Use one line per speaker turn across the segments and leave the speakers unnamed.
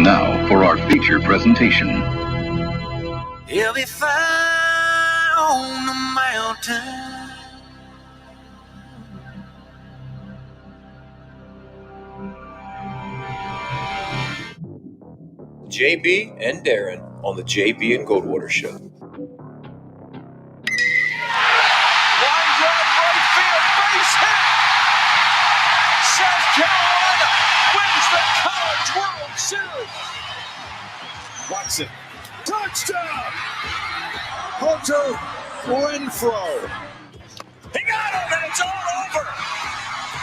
And now for our feature presentation.
He'll be fine on the mountain.
JB and Darren on the JB and Goldwater Show.
Line drive right field, base hit. South Carolina wins the College World Series. Watson, touchdown. Hunter Renfrow. He got him, and it's all over.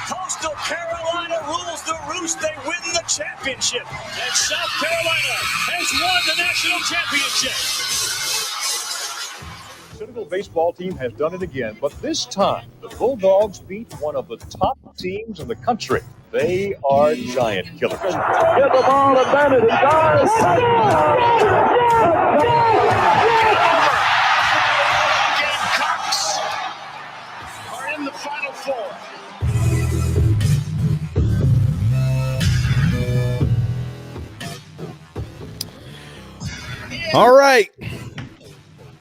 Coastal Carolina rules the roost. They win the championship. And South Carolina has won the national championship.
The Senegal baseball team has done it again, but this time the Bulldogs beat one of the top teams in the country. They are giant killers. Get the ball to Bennett. He does.
Gamecocks are in the Final Four.
All right.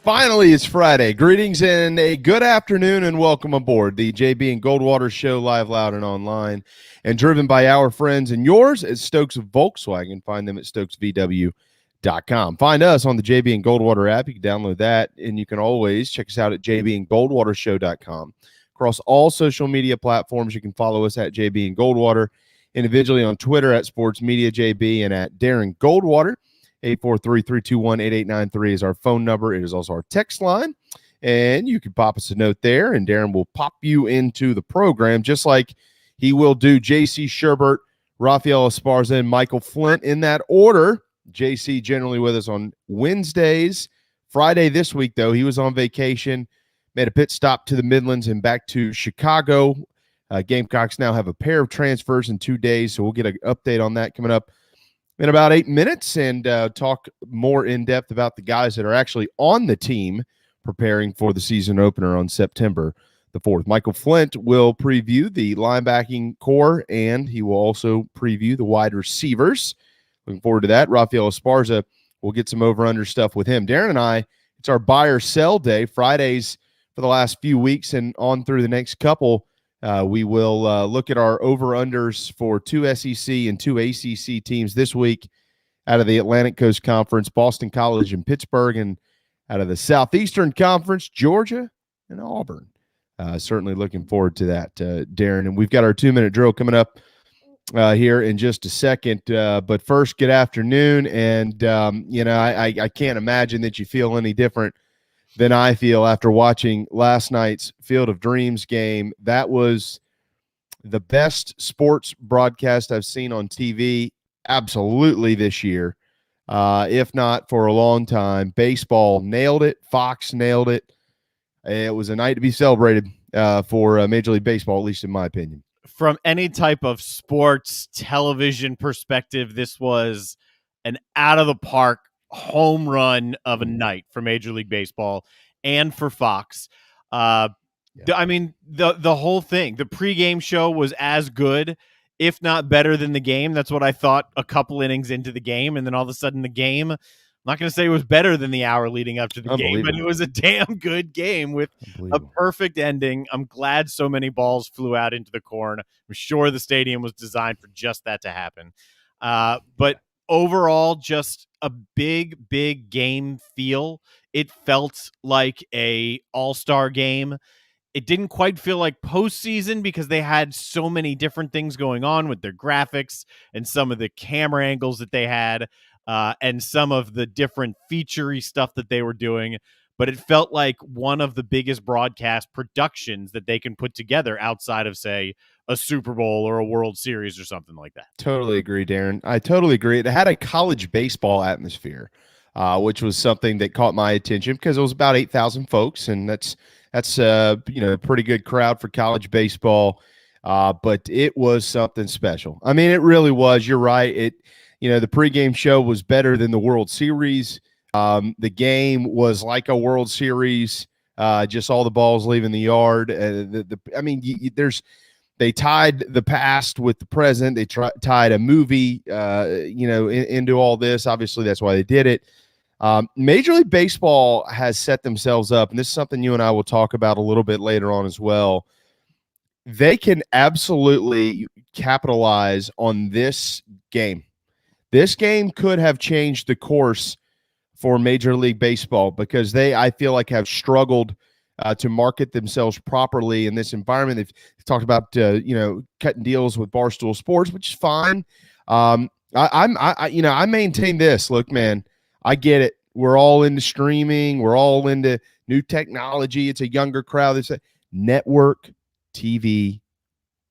Finally, it's Friday. Greetings and a good afternoon and welcome aboard the JB and Goldwater Show, live, loud, and online, and driven by our friends and yours at Stokes Volkswagen. Find them at stokesvw.com. Find us on the JB and Goldwater app. You can download that, and you can always check us out at jbandgoldwatershow.com. Across all social media platforms, you can follow us at JB and Goldwater, individually on Twitter at SportsMediaJB and at Darren Goldwater. 843-321-8893 is our phone number. It is also our text line, and you can pop us a note there, and Darren will pop you into the program just like he will do JC Shurburtt, Raphael, Esparza, and Michael Flint in that order. JC generally with us on Wednesdays. Friday this week, though, he was on vacation, made a pit stop to the Midlands and back to Chicago. Gamecocks now have a pair of transfers in 2 days, so we'll get an update on that coming up in about 8 minutes and talk more in depth about the guys that are actually on the team preparing for the season opener on September the 4th. Michael Flint will preview the linebacking core, and he will also preview the wide receivers. Looking forward to that. Raphael Esparza will get some over-under stuff with him. Darren and I, it's our buy-or-sell day. Fridays for the last few weeks and on through the next couple. We will look at our over-unders for 2 SEC and 2 ACC teams this week out of the Atlantic Coast Conference, Boston College and Pittsburgh, and out of the Southeastern Conference, Georgia and Auburn. Certainly looking forward to that, Darren. And we've got our 2-minute drill coming up here in just a second. But first, good afternoon. And, I can't imagine that you feel any different than I feel after watching last night's Field of Dreams game. That was the best sports broadcast I've seen on TV absolutely this year, if not for a long time. Baseball nailed it. Fox nailed it. It was a night to be celebrated for Major League Baseball, at least in my opinion.
From any type of sports television perspective, this was an out-of-the-park home run of a night for Major League Baseball and for Fox. I mean, the whole thing, the pregame show was as good, if not better than the game. That's what I thought a couple innings into the game. And then all of a sudden the game, I'm not going to say it was better than the hour leading up to the game, but it was a damn good game with a perfect ending. I'm glad so many balls flew out into the corn. I'm sure the stadium was designed for just that to happen. But overall, just a big game feel. It felt like a all-star game. It didn't quite feel like postseason because they had so many different things going on with their graphics and some of the camera angles that they had and some of the different feature-y stuff that they were doing. But it felt like one of the biggest broadcast productions that they can put together outside of, say, a Super Bowl or a World Series or something like that.
Totally agree, Darren. I totally agree. It had a college baseball atmosphere, which was something that caught my attention because it was about 8,000 folks, and that's a pretty good crowd for college baseball. But it was something special. I mean, it really was. You're right. The pregame show was better than the World Series. The game was like a World Series, just all the balls leaving the yard. They tied the past with the present. They tied a movie, into all this. Obviously, that's why they did it. Major League Baseball has set themselves up, and this is something you and I will talk about a little bit later on as well. They can absolutely capitalize on this game. This game could have changed the course for Major League Baseball because I feel like, have struggled to market themselves properly in this environment. They've talked about, cutting deals with Barstool Sports, which is fine. I maintain this. Look, man, I get it. We're all into streaming. We're all into new technology. It's a younger crowd. It's a network TV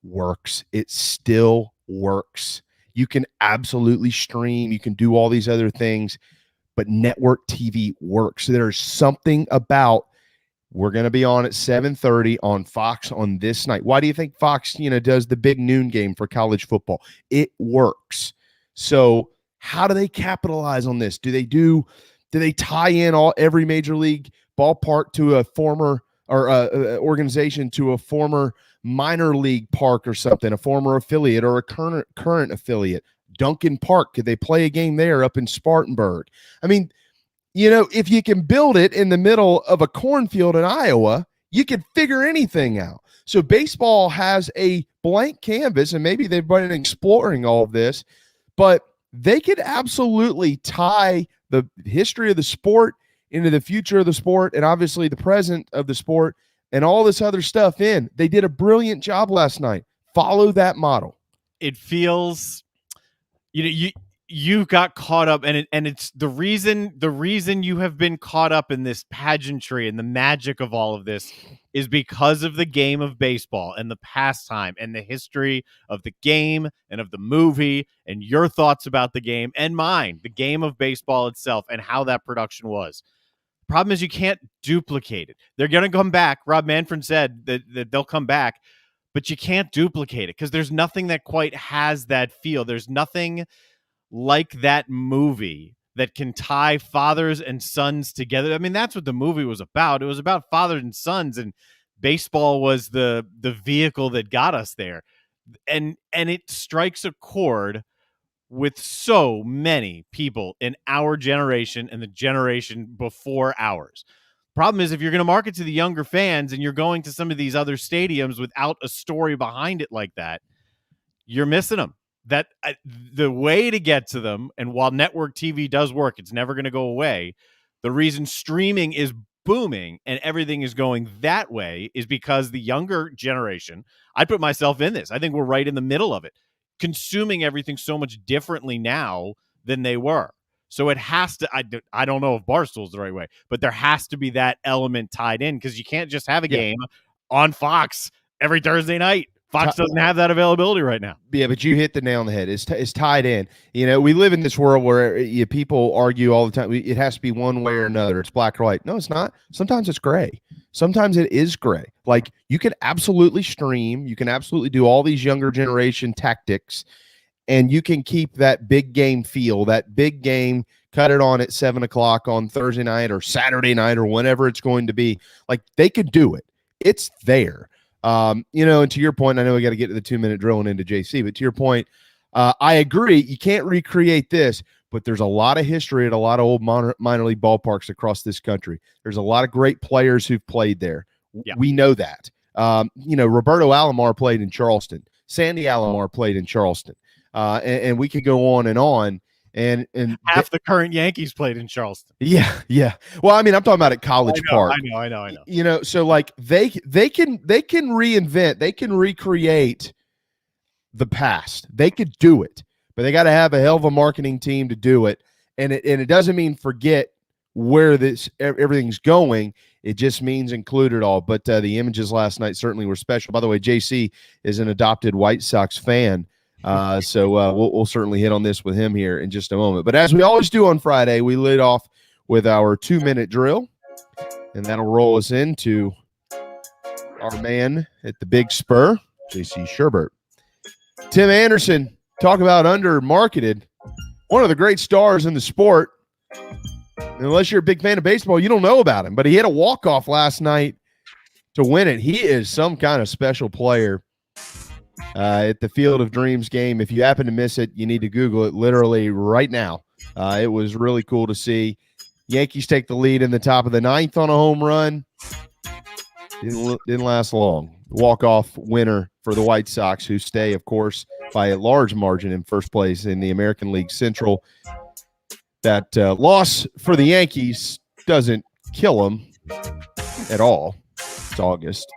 works. It still works. You can absolutely stream. You can do all these other things, but network TV works. So there's something about, we're going to be on at 7:30 on Fox on this night. Why do you think Fox, does the big noon game for college football? It works. So how do they capitalize on this? Do they tie in every major league ballpark to a former or organization to a former minor league park or something, a former affiliate or a current affiliate? Duncan Park, could they play a game there up in Spartanburg? I mean, if you can build it in the middle of a cornfield in Iowa, you can figure anything out. So baseball has a blank canvas, and maybe they've been exploring all of this, but they could absolutely tie the history of the sport into the future of the sport, and obviously the present of the sport, and all this other stuff in. They did a brilliant job last night. Follow that model.
It feels, you got caught up, and it's the reason you have been caught up in this pageantry and the magic of all of this is because of the game of baseball and the pastime and the history of the game and of the movie and your thoughts about the game and mine, the game of baseball itself and how that production was. Problem is, you can't duplicate it. They're going to come back. Rob Manfred said that they'll come back, but you can't duplicate it because there's nothing that quite has that feel. There's nothing like that movie that can tie fathers and sons together. I mean, that's what the movie was about. It was about fathers and sons, and baseball was the vehicle that got us there. And it strikes a chord with so many people in our generation and the generation before ours. Problem is, if you're going to market to the younger fans and you're going to some of these other stadiums without a story behind it like that, you're missing them. The way to get to them, and while network TV does work, it's never going to go away. The reason streaming is booming and everything is going that way is because the younger generation, I put myself in this, I think we're right in the middle of it, consuming everything so much differently now than they were. So it has to, I don't know if Barstool's the right way, but there has to be that element tied in, because you can't just have a game on Fox every Thursday night. Fox doesn't have that availability right now.
Yeah, but you hit the nail on the head. It's tied in. We live in this world where people argue all the time. It has to be one way or another. It's black or white. No, it's not. Sometimes it's gray. Sometimes it is gray. Like, you can absolutely stream. You can absolutely do all these younger generation tactics, and you can keep that big game feel, that big game, cut it on at 7 o'clock on Thursday night or Saturday night or whenever it's going to be. Like, they could do it. It's there. And to your point, I know we got to get to the 2-minute drilling into JC, but to your point, I agree. You can't recreate this, but there's a lot of history at a lot of old minor league ballparks across this country. There's a lot of great players who've played there. Yeah. We know that. Roberto Alomar played in Charleston. Sandy Alomar played in Charleston. And we could go on and on. And
half the current Yankees played in Charleston.
Yeah. Well, I mean, I'm talking about at College Park.
I know.
So like they can reinvent, they can recreate the past. They could do it, but they got to have a hell of a marketing team to do it. And it doesn't mean forget where everything's going. It just means include it all. But the images last night certainly were special. By the way, JC is an adopted White Sox fan. So we'll certainly hit on this with him here in just a moment. But as we always do on Friday, we lead off with our 2-minute drill, and that'll roll us into our man at the Big Spur, JC Shurburtt. Tim Anderson, talk about under-marketed, one of the great stars in the sport. Unless you're a big fan of baseball, you don't know about him. But he had a walk-off last night to win it. He is some kind of special player. at the Field of Dreams game. If you happen to miss it, you need to Google it literally right now. It was really cool to see. Yankees take the lead in the top of the ninth on a home run. Didn't last long. Walk-off winner for the White Sox, who stay, of course, by a large margin in first place in the American League Central. That loss for the Yankees doesn't kill them at all. It's August.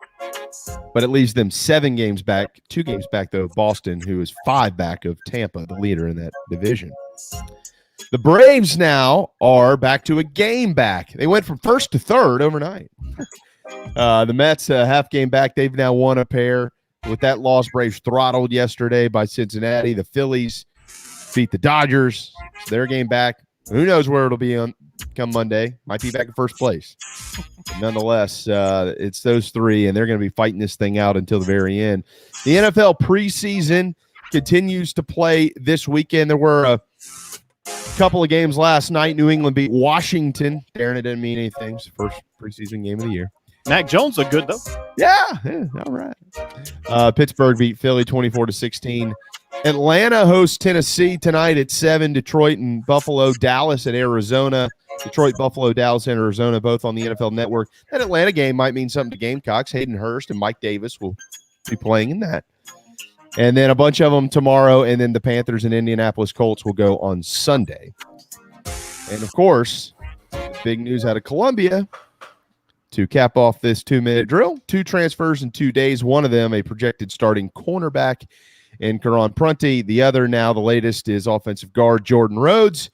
But it leaves them 7 games back, 2 games back, though, of Boston, who is 5 back of Tampa, the leader in that division. The Braves now are back to a game back. They went from first to third overnight. The Mets, half game back. They've now won a pair. With that loss, Braves throttled yesterday by Cincinnati. The Phillies beat the Dodgers. So their game back. Who knows where it'll be on come Monday. Might be back in first place. But nonetheless, it's those 3, and they're going to be fighting this thing out until the very end. The NFL preseason continues to play this weekend. There were a couple of games last night. New England beat Washington. Darren, it didn't mean anything. It's the first preseason game of the year.
Mac Jones looked good, though.
Yeah, all right. Pittsburgh beat Philly 24-16. Atlanta hosts Tennessee tonight at 7. Detroit and Buffalo, Dallas at Arizona. Detroit, Buffalo, Dallas, and Arizona, both on the NFL Network. That Atlanta game might mean something to Gamecocks. Hayden Hurst and Mike Davis will be playing in that. And then a bunch of them tomorrow, and then the Panthers and Indianapolis Colts will go on Sunday. And, of course, big news out of Columbia. To cap off this 2-minute drill, 2 transfers in 2 days. One of them a projected starting cornerback in Karan Prunty. The other now, the latest, is offensive guard Jordan Rhodes.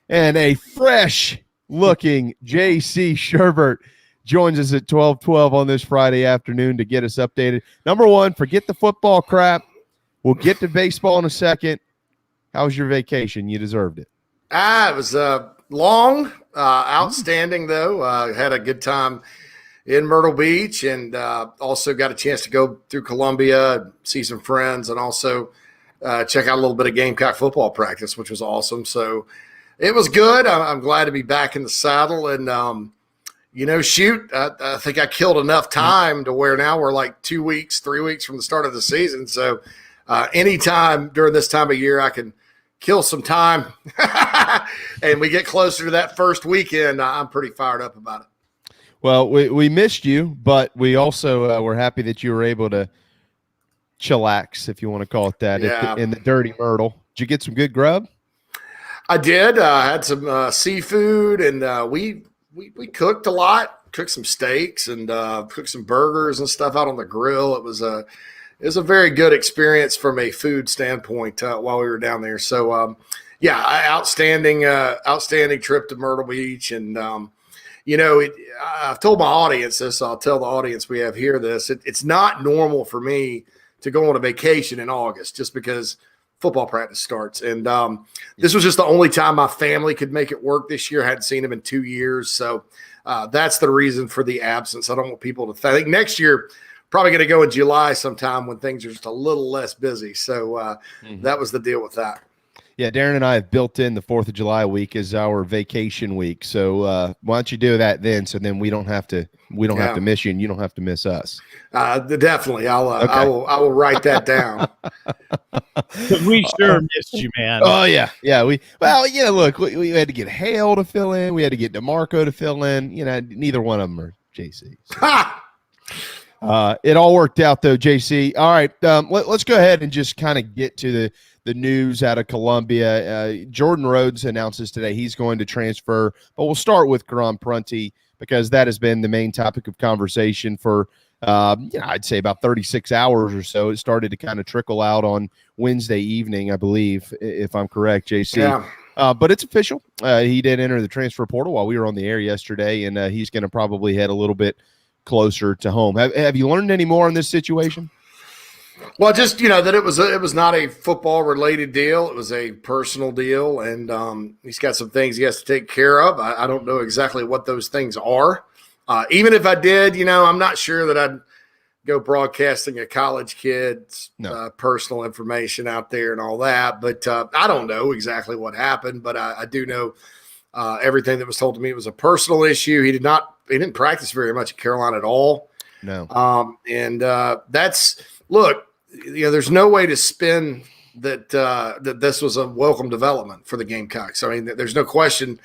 And a fresh-looking J.C. Shurburtt joins us at 12:12 on this Friday afternoon to get us updated. Number one, forget the football crap. We'll get to baseball in a second. How was your vacation? You deserved it.
It was long, outstanding, though. Had a good time in Myrtle Beach, and also got a chance to go through Columbia, see some friends, and also check out a little bit of Gamecock football practice, which was awesome. So it was good. I'm glad to be back in the saddle. And, I think I killed enough time to where now we're like 2 weeks, 3 weeks from the start of the season. So anytime during this time of year I can kill some time and we get closer to that first weekend, I'm pretty fired up about it.
Well, we missed you, but we also were happy that you were able to chillax, if you want to call it that, in the dirty Myrtle. Did you get some good grub?
I did. I had some seafood, and we cooked a lot, cooked some steaks and cooked some burgers and stuff out on the grill. It was a very good experience from a food standpoint while we were down there. So, outstanding trip to Myrtle Beach. And, I've told my audience this, so I'll tell the audience we have here this. It's not normal for me to go on a vacation in August just because football practice starts. And this was just the only time my family could make it work this year. I hadn't seen them in 2 years. So that's the reason for the absence. I don't want people to think next year, probably going to go in July sometime when things are just a little less busy. So that was the deal with that.
Yeah, Darren and I have built in the 4th of July week as our vacation week. So why don't you do that then? So then we don't have to have to miss you, and you don't have to miss us.
Definitely, I will write that down.
We sure missed you, man.
Oh yeah. Look, we had to get Hale to fill in. We had to get DeMarco to fill in. Neither one of them are JC. So. It all worked out though, JC. All right, let's go ahead and just kind of get to the news out of Columbia. Jordan Rhodes announces today he's going to transfer, but we'll start with Karan Prunty because that has been the main topic of conversation for, I'd say about 36 hours or so. It started to kind of trickle out on Wednesday evening, I believe, if I'm correct, JC.
Yeah.
But it's official. He did enter the transfer portal while we were on the air yesterday, and he's going to probably head a little bit closer to home. Have you learned any more on this situation?
Well, just, that it was not a football related deal. It was a personal deal. And he's got some things he has to take care of. I don't know exactly what those things are. Even if I did, I'm not sure that I'd go broadcasting a college kid's personal information out there and all that. But I don't know exactly what happened, but I do know everything that was told to me. It was a personal issue. He didn't practice very much at Carolina at all.
No.
Look, there's no way to spin that that this was a welcome development for the Gamecocks. I mean, there's no question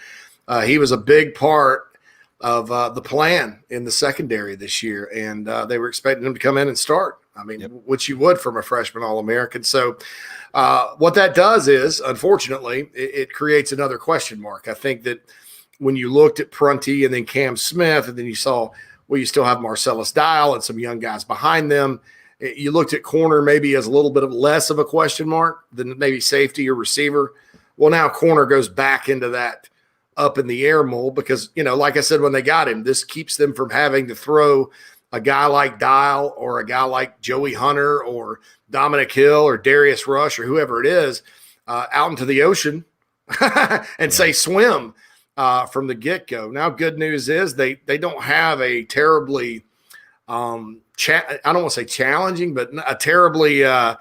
he was a big part of the plan in the secondary this year, and they were expecting him to come in and start. I mean, which you would from a freshman All-American. So what that does is, unfortunately, it creates another question mark. I think that when you looked at Prunty and then Cam Smith, and then you saw, well, you still have Marcellus Dial and some young guys behind them. You looked at corner maybe as a little bit of less of a question mark than maybe safety or receiver. Well, now corner goes back into that up in the air mold because, like I said, when they got him, this keeps them from having to throw a guy like Dial or a guy like Joey Hunter or Dominic Hill or Darius Rush or whoever it is out into the ocean and say swim from the get-go. Now, good news is they don't have a terribly I don't want to say challenging, but a terribly, I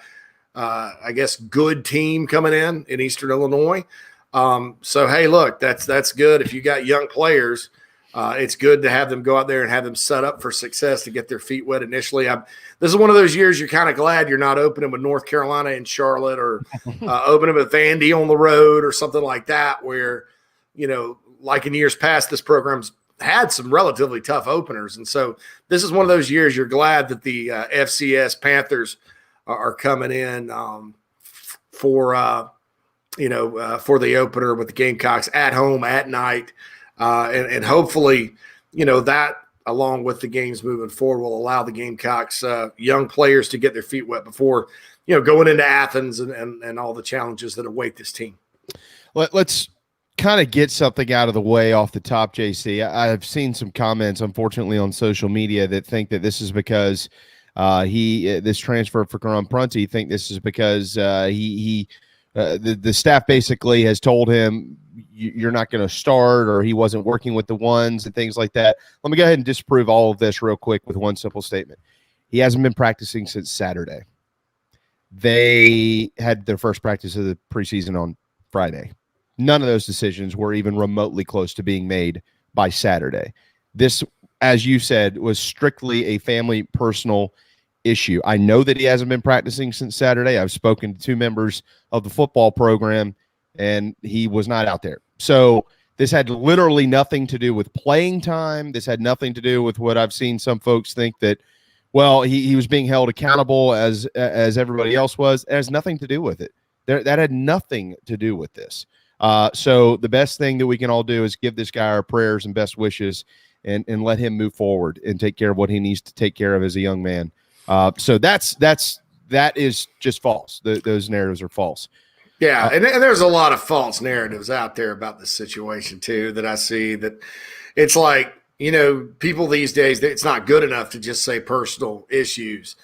guess, good team coming in Eastern Illinois. So, hey, look, that's good. If you got young players, it's good to have them go out there and have them set up for success to get their feet wet initially. This is one of those years you're kind of glad you're not opening with North Carolina and Charlotte or opening with Vandy on the road or something like that where, like in years past, this program's had some relatively tough openers. And so this is one of those years you're glad that the FCS Panthers are coming in for the opener with the Gamecocks at home at night. And hopefully, that along with the games moving forward will allow the Gamecocks young players to get their feet wet before, going into Athens and all the challenges that await this team.
Let's kind of get something out of the way off the top, JC. I've seen some comments, unfortunately, on social media that think that this is because this transfer for Karan Prunty, think this is because the staff basically has told him you're not going to start or he wasn't working with the ones and things like that. Let me go ahead and disprove all of this real quick with one simple statement. He hasn't been practicing since Saturday. They had their first practice of the preseason on Friday. None of those decisions were even remotely close to being made by Saturday. This, as you said, was strictly a family personal issue. I know that he hasn't been practicing since Saturday. I've spoken to 2 members of the football program, and he was not out there. So this had literally nothing to do with playing time. This had nothing to do with what I've seen some folks think that, well, he was being held accountable as everybody else was. It has nothing to do with it. That had nothing to do with this. So the best thing that we can all do is give this guy our prayers and best wishes and let him move forward and take care of what he needs to take care of as a young man. So that is just false. Those narratives are false.
Yeah. And there's a lot of false narratives out there about this situation too, that I see that it's like, people these days, it's not good enough to just say personal issues.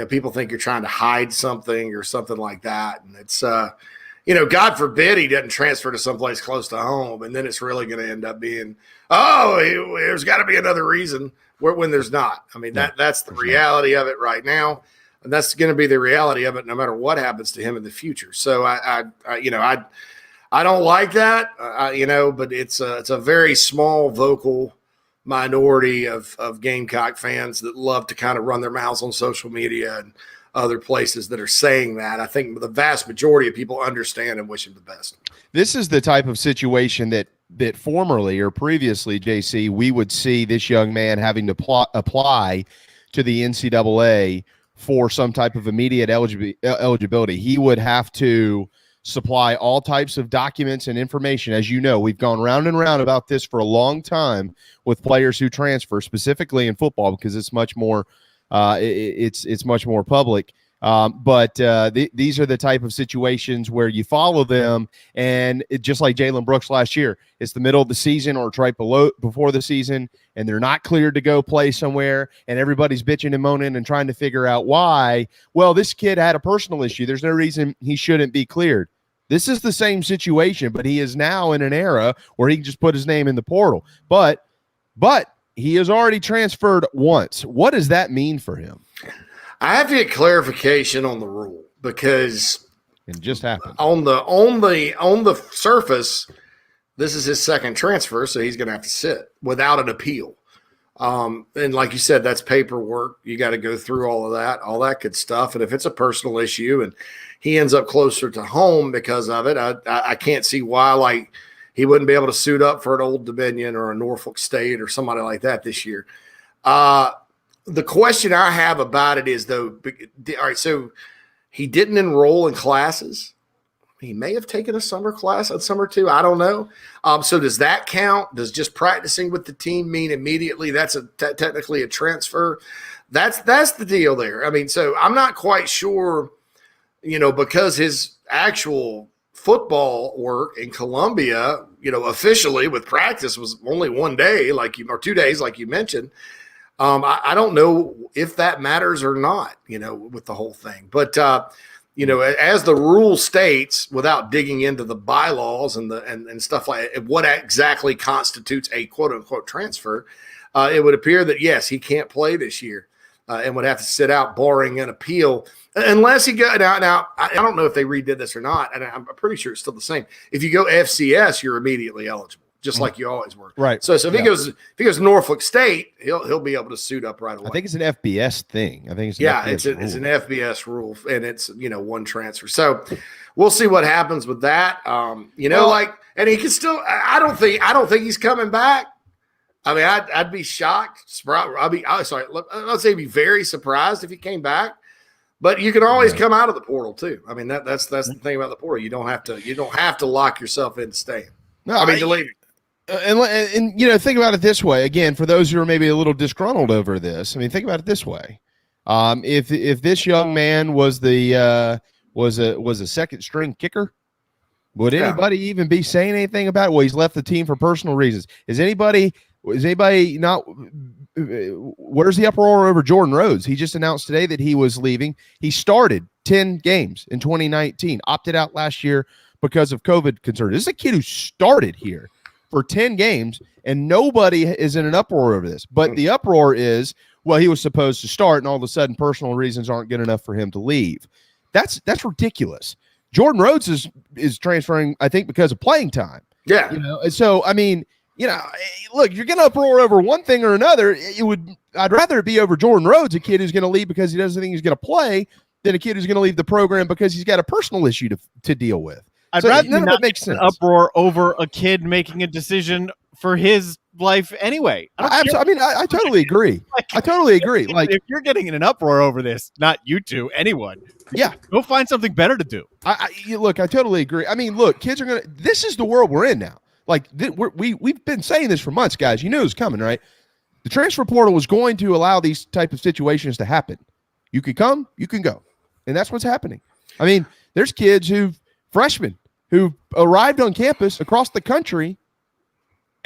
People think you're trying to hide something or something like that. And it's, God forbid he doesn't transfer to someplace close to home, and then it's really going to end up being, there's got to be another reason when there's not. I mean, that's the reality of it right now, and that's going to be the reality of it no matter what happens to him in the future. So I don't like that, but it's a very small vocal minority of Gamecock fans that love to kind of run their mouths on social media and other places that are saying that. I think the vast majority of people understand and wish him the best.
This is the type of situation that formerly or previously, JC, we would see this young man having to apply to the NCAA for some type of immediate eligibility. He would have to supply all types of documents and information. As you know, we've gone round and round about this for a long time with players who transfer, specifically in football, because it's much more it's much more public. But these are the type of situations where you follow them, and just like Jalen Brooks last year, it's the middle of the season or it's right before the season, and they're not cleared to go play somewhere, and everybody's bitching and moaning and trying to figure out why. Well, this kid had a personal issue. There's no reason he shouldn't be cleared. This is the same situation, but he is now in an era where he can just put his name in the portal. But he has already transferred once. What does that mean for him?
I have to get clarification on the rule because
it just happened.
On the surface, this is his second transfer, so he's going to have to sit without an appeal. And like you said, that's paperwork. You got to go through all that good stuff. And if it's a personal issue and he ends up closer to home because of it, I can't see why, like, he wouldn't be able to suit up for an Old Dominion or a Norfolk State or somebody like that this year. The question I have about it is, though, all right, so he didn't enroll in classes. He may have taken a summer class on summer 2. I don't know. So does that count? Does just practicing with the team mean immediately that's technically a transfer? That's the deal there. I mean, so I'm not quite sure, because his actual football work in Columbia, officially with practice was only 1 day, or 2 days, like you mentioned. I don't know if that matters or not, with the whole thing. But, as the rule states, without digging into the bylaws and stuff like that, what exactly constitutes a quote unquote transfer, it would appear that, yes, he can't play this year and would have to sit out barring an appeal unless he got out. Now, I don't know if they redid this or not, and I'm pretty sure it's still the same. If you go FCS, you're immediately eligible, just like you always were.
Right.
So if he goes to Norfolk State, he'll be able to suit up right away.
I think it's an FBS thing. I think it's
it's an FBS rule, and it's one transfer. So we'll see what happens with that. And he can still. I don't think he's coming back. I mean, I'd be shocked. Let's say be very surprised if he came back. But you can always come out of the portal too. I mean, that's the thing about the portal. You don't have to lock yourself into staying.
No,
deleting.
And think about it this way. Again, for those who are maybe a little disgruntled over this, I mean, think about it this way. If this young man was a second string kicker, would anybody even be saying anything about it? Well, he's left the team for personal reasons. Is anybody not? Where's the uproar over Jordan Rhodes? He just announced today that he was leaving. He started 10 games in 2019, opted out last year because of COVID concerns. This is a kid who started here for 10 games, and nobody is in an uproar over this. But the uproar is, well, he was supposed to start, and all of a sudden personal reasons aren't good enough for him to leave. That's ridiculous. Jordan Rhodes is transferring, I think, because of playing time.
Yeah.
And so, I mean, look, you're going to uproar over one thing or another. I'd rather it be over Jordan Rhodes, a kid who's going to leave because he doesn't think he's going to play, than a kid who's going to leave the program because he's got a personal issue to deal with.
I'd rather
none of
not
it makes sense.
Uproar over a kid making a decision for his life anyway.
I totally agree. I totally agree. Like,
if you're getting in an uproar over this, not you two, anyone.
Yeah,
go find something better to do.
I totally agree. I mean, look, kids are gonna. This is the world we're in now. Like, we've been saying this for months, guys. You knew it was coming, right? The transfer portal was going to allow these type of situations to happen. You could come, you can go, and that's what's happening. I mean, there's kids freshmen who arrived on campus across the country,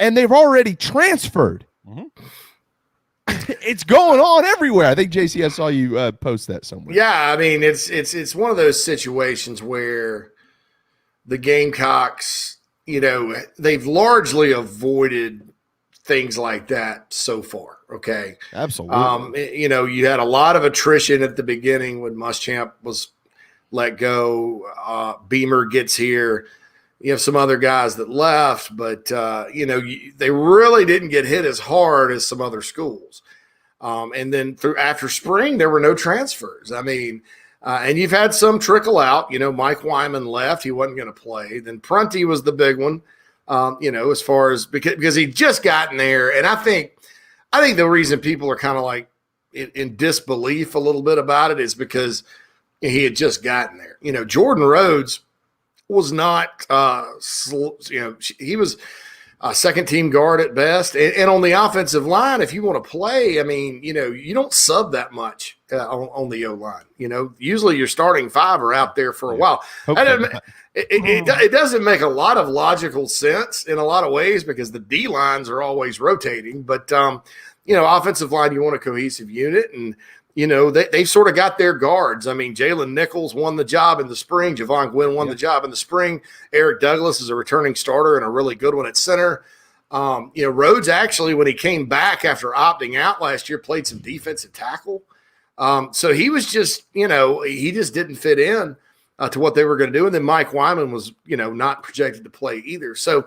and they've already transferred. Mm-hmm. It's going on everywhere. I think, JC, I saw you post that somewhere.
Yeah, I mean, it's one of those situations where the Gamecocks, they've largely avoided things like that so far. Okay,
absolutely.
You had a lot of attrition at the beginning when Muschamp was let go. Beamer gets here. You have some other guys that left, but they really didn't get hit as hard as some other schools. And then after spring, there were no transfers. I mean, and you've had some trickle out. Mike Wyman left; he wasn't going to play. Then Prunty was the big one. As far as because he'd just gotten there, and I think the reason people are kind of like in disbelief a little bit about it is because he had just gotten there. Jordan Rhodes was not, he was a second-team guard at best. And on the offensive line, if you want to play, I mean, you don't sub that much on the O-line. Usually your starting five are out there for a while. It doesn't make a lot of logical sense in a lot of ways because the D-lines are always rotating. But, offensive line, you want a cohesive unit. And, they've sort of got their guards. I mean, Jalen Nichols won the job in the spring. Javon Gwynn won the job in the spring. Eric Douglas is a returning starter and a really good one at center. Rhodes actually, when he came back after opting out last year, played some defensive tackle. So he was just, he just didn't fit in. to what they were going to do. And then Mike Wyman was, not projected to play either. So,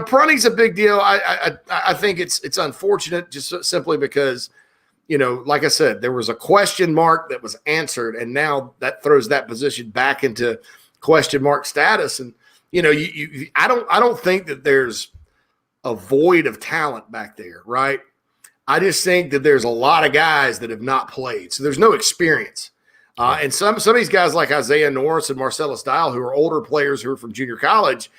Prunty's a big deal. I think it's unfortunate just simply because, like I said, there was a question mark that was answered, and now that throws that position back into question mark status. And, I don't think that there's a void of talent back there, right? I just think that there's a lot of guys that have not played. So there's no experience. And some of these guys like Isaiah Norris and Marcellus Dial, who are older players who are from junior college,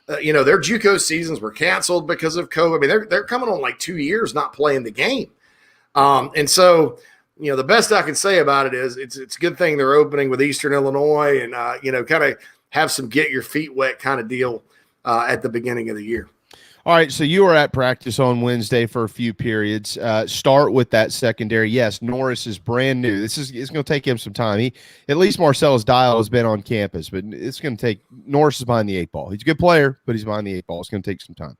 their JUCO seasons were canceled because of COVID. I mean, they're coming on like 2 years not playing the game. And so, the best I can say about it is it's a good thing they're opening with Eastern Illinois and, kind of have some get your feet wet kind of deal at the beginning of the year.
All right, so you were at practice on Wednesday for a few periods. Start with that secondary. Yes, Norris is brand new. It's going to take him some time. At least Marcellus Dial has been on campus, but it's going to take – Norris is behind the 8 ball. He's a good player, but he's behind the 8 ball. It's going to take some time.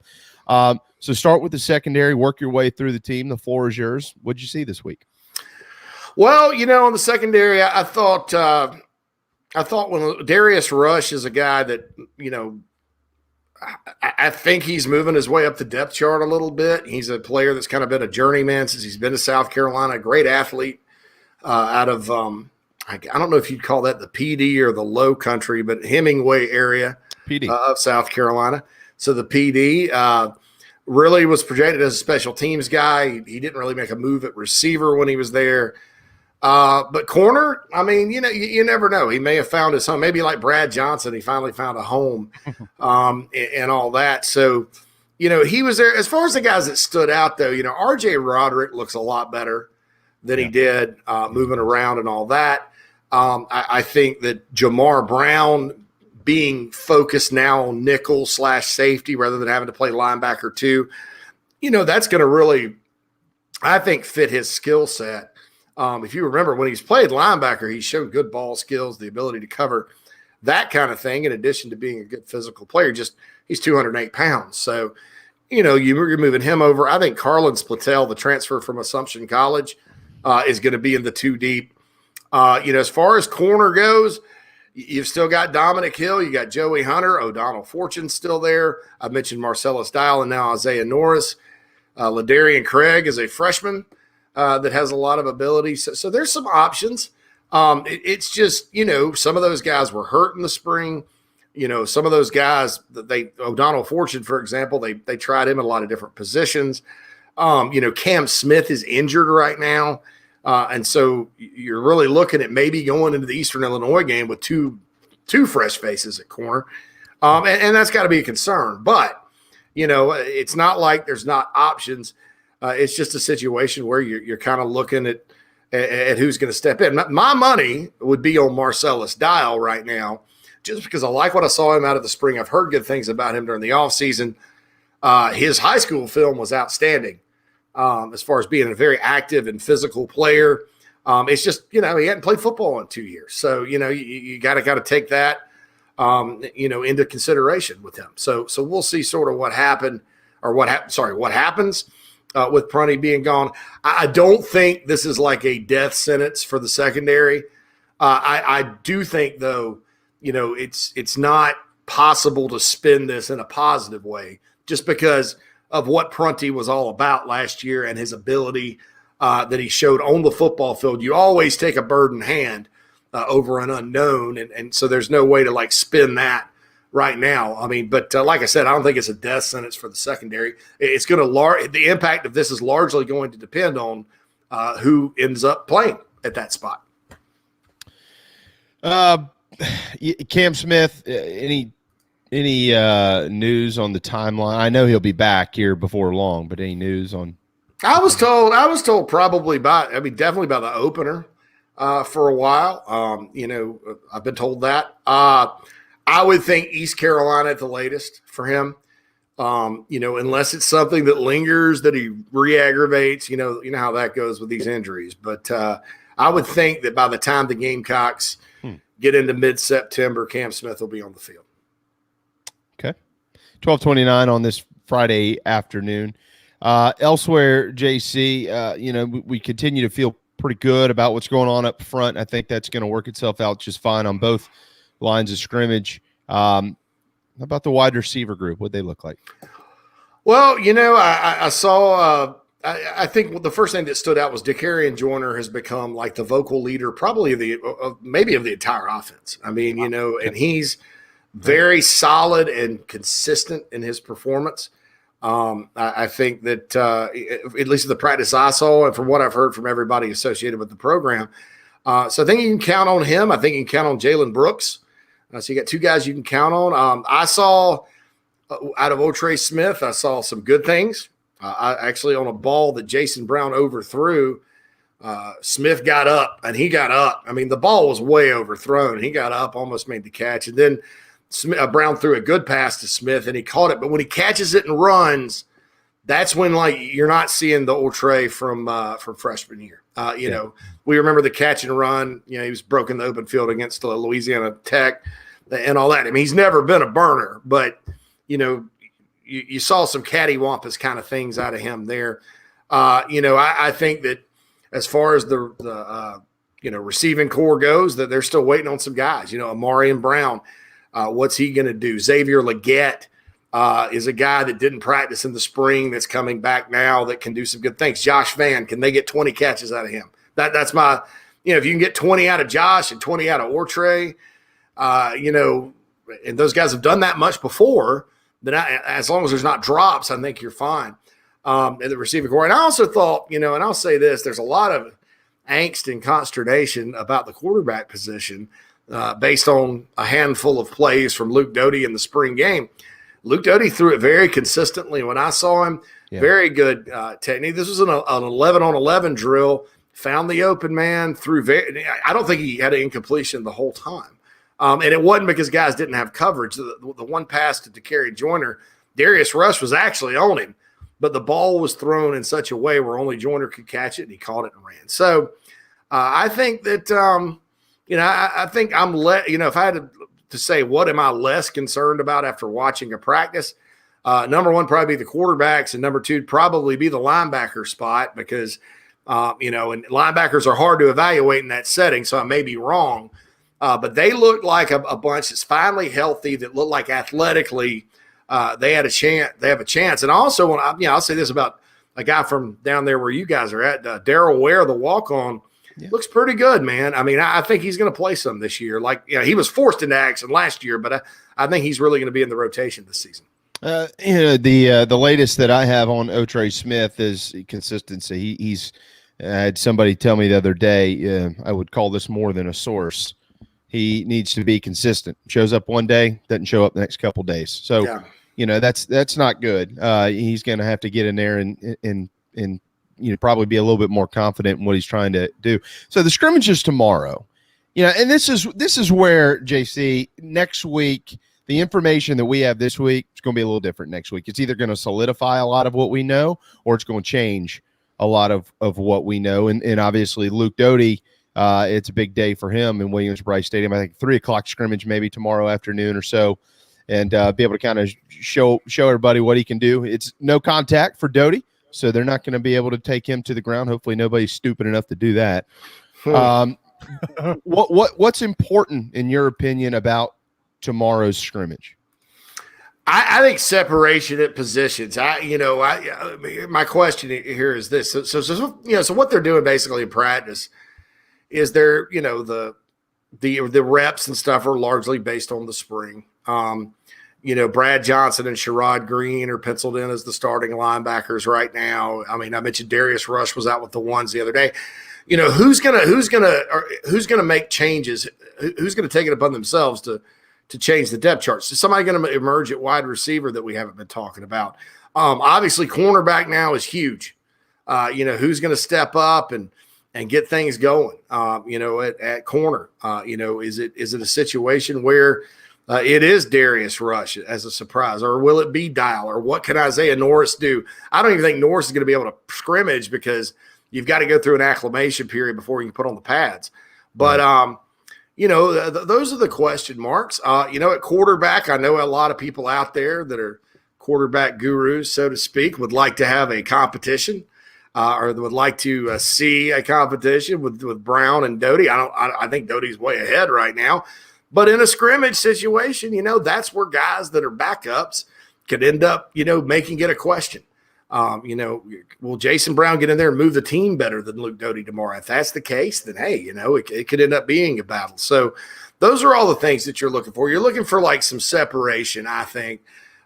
So start with the secondary, work your way through the team. The floor is yours. What did you see this week?
Well, on the secondary, I thought when Darius Rush is a guy that, I think he's moving his way up the depth chart a little bit. He's a player that's kind of been a journeyman since he's been to South Carolina, a great athlete out of I don't know if you'd call that the PD or the Low Country, but Hemingway area of South Carolina. So the PD really was projected as a special teams guy. He didn't really make a move at receiver when he was there. But corner, I mean, you never know. He may have found his home. Maybe like Brad Johnson, he finally found a home and all that. So, he was there. As far as the guys that stood out, though, R.J. Roderick looks a lot better than he did moving around and all that. I think that Jamar Brown being focused now on nickel / safety rather than having to play linebacker too, that's going to really, I think, fit his skill set. If you remember when he's played linebacker, he showed good ball skills, the ability to cover that kind of thing, in addition to being a good physical player. Just he's 208 pounds. So, you're moving him over. I think Carlin Splittell, the transfer from Assumption College, is going to be in the 2 deep. As far as corner goes, you've still got Dominic Hill. You got Joey Hunter. O'Donnell Fortune's still there. I mentioned Marcellus Dial and now Isaiah Norris. Ladarian Craig is a freshman that has a lot of ability. So there's some options. It's just, some of those guys were hurt in the spring. Some of those guys O'Donnell Fortune, for example, they tried him in a lot of different positions. Cam Smith is injured right now. And so you're really looking at maybe going into the Eastern Illinois game with two fresh faces at corner. And that's got to be a concern. But, it's not like there's not options. It's just a situation where you're kind of looking at who's going to step in. My money would be on Marcellus Dial right now, just because I like what I saw him out of the spring. I've heard good things about him during the offseason. His high school film was outstanding as far as being a very active and physical player. It's just, he hadn't played football in 2 years. So, you got to take that, into consideration with him. So we'll see sort of what happened or what happens. With Prunty being gone. I don't think this is like a death sentence for the secondary. I do think, though, it's not possible to spin this in a positive way just because of what Prunty was all about last year and his ability that he showed on the football field. You always take a bird in hand over an unknown, and so there's no way to, spin that right now. I mean, but like I said, I don't think it's a death sentence for the secondary. It's going to the impact of this is largely going to depend on who ends up playing at that spot.
Cam Smith, any news on the timeline? I know he'll be back here before long, but any news on?
I was told probably definitely by the opener for a while. I've been told that. I would think East Carolina at the latest for him, unless it's something that lingers, that he re-aggravates, you know how that goes with these injuries. But I would think that by the time the Gamecocks get into mid-September, Cam Smith will be on the field.
Okay. 12:29 on this Friday afternoon. Elsewhere, JC, we continue to feel pretty good about what's going on up front. I think that's going to work itself out just fine on both lines of scrimmage. How about the wide receiver group? What'd they look like?
Well, I saw I think the first thing that stood out was Dakarian Joyner has become like the vocal leader, probably maybe of the entire offense. I mean, and he's very solid and consistent in his performance. I think that at least the practice I saw, and from what I've heard from everybody associated with the program, so I think you can count on him. I think you can count on Jalen Brooks. So you got two guys you can count on. I saw out of Otrey Smith, I saw some good things. I actually, on a ball that Jason Brown overthrew, Smith got up, and he got up. I mean, the ball was way overthrown. He got up, almost made the catch. And then Brown threw a good pass to Smith, and he caught it. But when he catches it and runs, that's when, like, you're not seeing the Otrey from freshman year. We remember the catch and run. He was broken the open field against Louisiana Tech and all that. I mean, he's never been a burner, but, you saw some cattywampus kind of things out of him there. I think that as far as the receiving core goes, that they're still waiting on some guys. Amari and Brown, what's he going to do? Xavier Leggett is a guy that didn't practice in the spring that's coming back now that can do some good things. Josh Vann, can they get 20 catches out of him? That's my if you can get 20 out of Josh and 20 out of Otrey, and those guys have done that much before, then as long as there's not drops, I think you're fine in the receiving core. And I also thought, and I'll say this, there's a lot of angst and consternation about the quarterback position based on a handful of plays from Luke Doty in the spring game. Luke Doty threw it very consistently when I saw him. Yeah. Very good technique. This was an 11-on-11 drill, found the open man, I don't think he had an incompletion the whole time. And it wasn't because guys didn't have coverage. The one pass to Dakarian Joyner, Darius Rush was actually on him, but the ball was thrown in such a way where only Joyner could catch it, and he caught it and ran. So I think that, I think I'm if I had to say what am I less concerned about after watching a practice, number one, probably be the quarterbacks, and number two, probably be the linebacker spot because, and linebackers are hard to evaluate in that setting, so I may be wrong. But they looked like a bunch that's finally healthy, that looked like athletically they had a chance. They have a chance. And also, I'll say this about a guy from down there where you guys are at, Darrell Ware, the walk-on, looks pretty good, man. I mean, I think he's going to play some this year. He was forced into action last year, but I think he's really going to be in the rotation this season.
The latest that I have on Otrey Smith is consistency. He's had somebody tell me the other day, I would call this more than a source. He needs to be consistent. Shows up one day, doesn't show up the next couple days. So, that's not good. He's going to have to get in there and probably be a little bit more confident in what he's trying to do. So the scrimmage is tomorrow. And this is where, JC, next week, the information that we have this week is going to be a little different next week. It's either going to solidify a lot of what we know, or it's going to change a lot of what we know. And obviously Luke Doty, it's a big day for him in Williams-Brice Stadium. I think 3:00 scrimmage maybe tomorrow afternoon or so, and be able to kind of show everybody what he can do. It's no contact for Doty, so they're not going to be able to take him to the ground. Hopefully nobody's stupid enough to do that. What's important in your opinion about tomorrow's scrimmage?
I think separation at positions. My question here is this: so what they're doing basically in practice is the reps and stuff are largely based on the spring. Brad Johnson and Sherrod Green are penciled in as the starting linebackers right now. I mean, I mentioned Darius Rush was out with the ones the other day. Who's gonna make changes? Who's gonna take it upon themselves to change the depth charts? Is somebody going to emerge at wide receiver that we haven't been talking about? Obviously, cornerback now is huge. Who's going to step up and get things going? At corner, is it a situation where it is Darius Rush as a surprise, or will it be Dial, or what can Isaiah Norris do? I don't even think Norris is going to be able to scrimmage because you've got to go through an acclimation period before you can put on the pads. But those are the question marks. At quarterback, I know a lot of people out there that are quarterback gurus, so to speak, would like to have a competition. Or would like to see a competition with Brown and Doty. I think Doty's way ahead right now, But in a scrimmage situation, that's where guys that are backups could end up, making it a question. Will Jason Brown get in there and move the team better than Luke Doty tomorrow? If that's the case, then, hey, it could end up being a battle. So those are all the things that you're looking for. You're looking for like some separation, I think,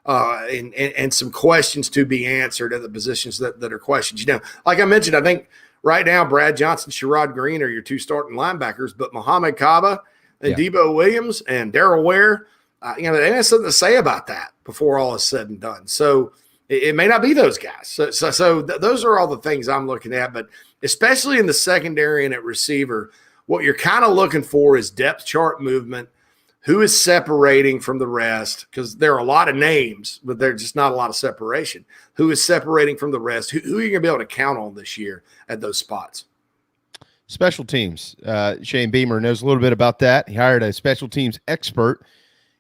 and some questions to be answered at the positions that are questions. Like I mentioned, I think right now Brad Johnson, Sherrod Green are your two starting linebackers, but Muhammad Kaba and Debo Williams and Darrell Ware, they have something to say about that before all is said and done. So it may not be those guys. So those are all the things I'm looking at, but especially in the secondary and at receiver, what you're kind of looking for is depth chart movement. Who is separating from the rest? Because there are a lot of names, but there's just not a lot of separation. Who is separating from the rest? Who are you going to be able to count on this year at those spots?
Special teams. Shane Beamer knows a little bit about that. He hired a special teams expert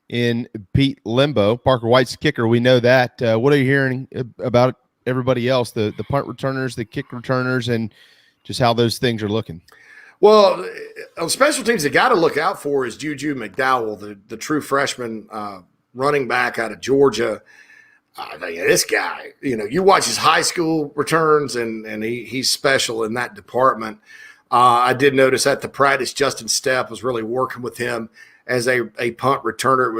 in Pete Limbo. Parker White's kicker. We know that. What are you hearing about everybody else, the punt returners, the kick returners, and just how those things are looking?
Well, on special teams, the guy to look out for is Juju McDowell, the true freshman running back out of Georgia. This guy, you watch his high school returns, and he's special in that department. I did notice at the practice, Justin Stepp was really working with him as a punt returner.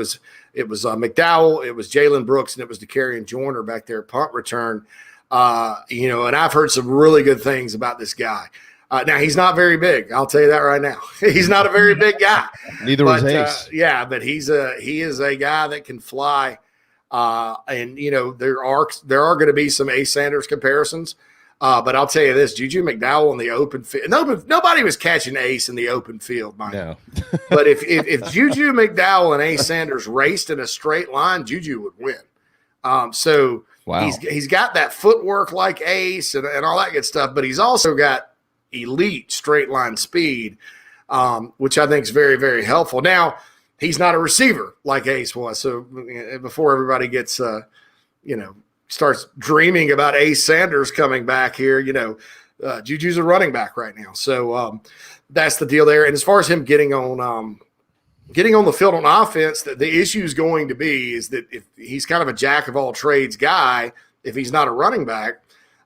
It was McDowell, it was Jalen Brooks, and it was DeCarrion Joyner back there at punt return. And I've heard some really good things about this guy. Now, he's not very big. I'll tell you that right now. He's not a very big guy.
Neither was Ace.
But he is a guy that can fly. And there are going to be some Ace Sanders comparisons. But I'll tell you this, Juju McDowell in the open field. Nobody was catching Ace in the open field, Mike.
No.
But if Juju McDowell and Ace Sanders raced in a straight line, Juju would win. So
wow.
He's got that footwork like Ace and all that good stuff, but he's also got elite straight line speed, which I think is very, very helpful. Now, he's not a receiver like Ace was. So before everybody gets, starts dreaming about Ace Sanders coming back here, Juju's a running back right now. So that's the deal there. And as far as him getting on the field on offense, the issue is going to be is that if he's kind of a jack of all trades guy, if he's not a running back,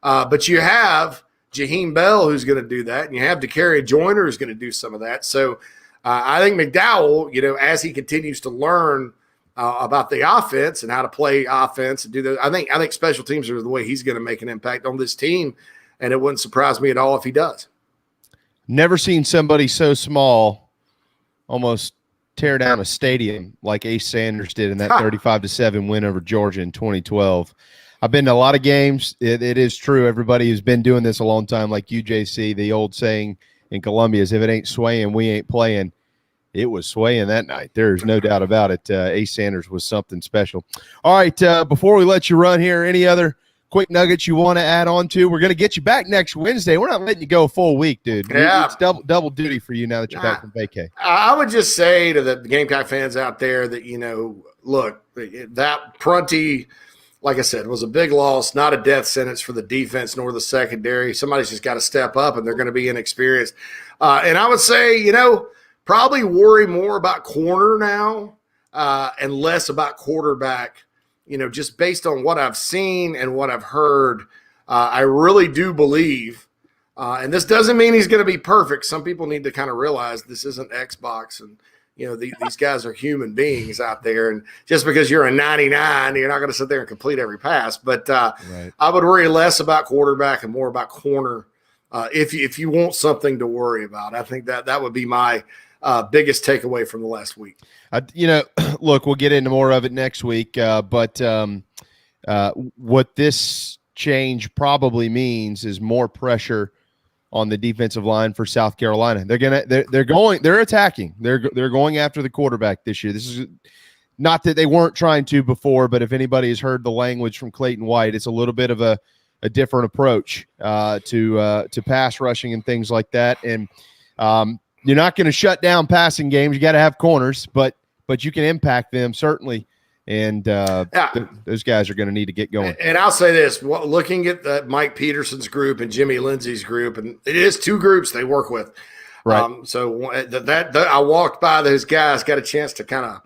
but you have Jaheim Bell who's going to do that, and you have DeCarrion Joyner who's going to do some of that. So I think McDowell, as he continues to learn about the offense and how to play offense and do that, I think special teams are the way he's going to make an impact on this team, and it wouldn't surprise me at all if he does.
Never seen somebody so small almost tear down a stadium like Ace Sanders did in that 35-7 win over Georgia in 2012. I've been to a lot of games. It is true. Everybody who's been doing this a long time, like UJC, the old saying in Columbia is, if it ain't swaying, we ain't playing. It was swaying that night. There's no doubt about it. Ace Sanders was something special. All right, before we let you run here, any other quick nuggets you want to add on to? We're going to get you back next Wednesday. We're not letting you go a full week, dude.
Yeah.
It's double duty for you now that you're back from vacay.
I would just say to the Gamecock fans out there that, look, that Prunty – like I said, was a big loss, not a death sentence for the defense nor the secondary. Somebody's just got to step up, and they're going to be inexperienced. And I would say, probably worry more about corner now and less about quarterback, just based on what I've seen and what I've heard. I really do believe, and this doesn't mean he's going to be perfect. Some people need to kind of realize this isn't Xbox, and these guys are human beings out there, and just because you're a 99, you're not going to sit there and complete every pass. But right. I would worry less about quarterback and more about corner if you want something to worry about. I think that would be my biggest takeaway from the last week.
Look, we'll get into more of it next week, but what this change probably means is more pressure on the defensive line for South Carolina. They're attacking. They're going after the quarterback this year. This is not that they weren't trying to before, but if anybody has heard the language from Clayton White, it's a little bit of a different approach to pass rushing and things like that. And you're not going to shut down passing games. You got to have corners, but you can impact them certainly. And those guys are going to need to get going.
And I'll say this, looking at Mike Peterson's group and Jimmy Lindsey's group, and it is two groups they work with.
Right.
So that I walked by those guys, got a chance to kind of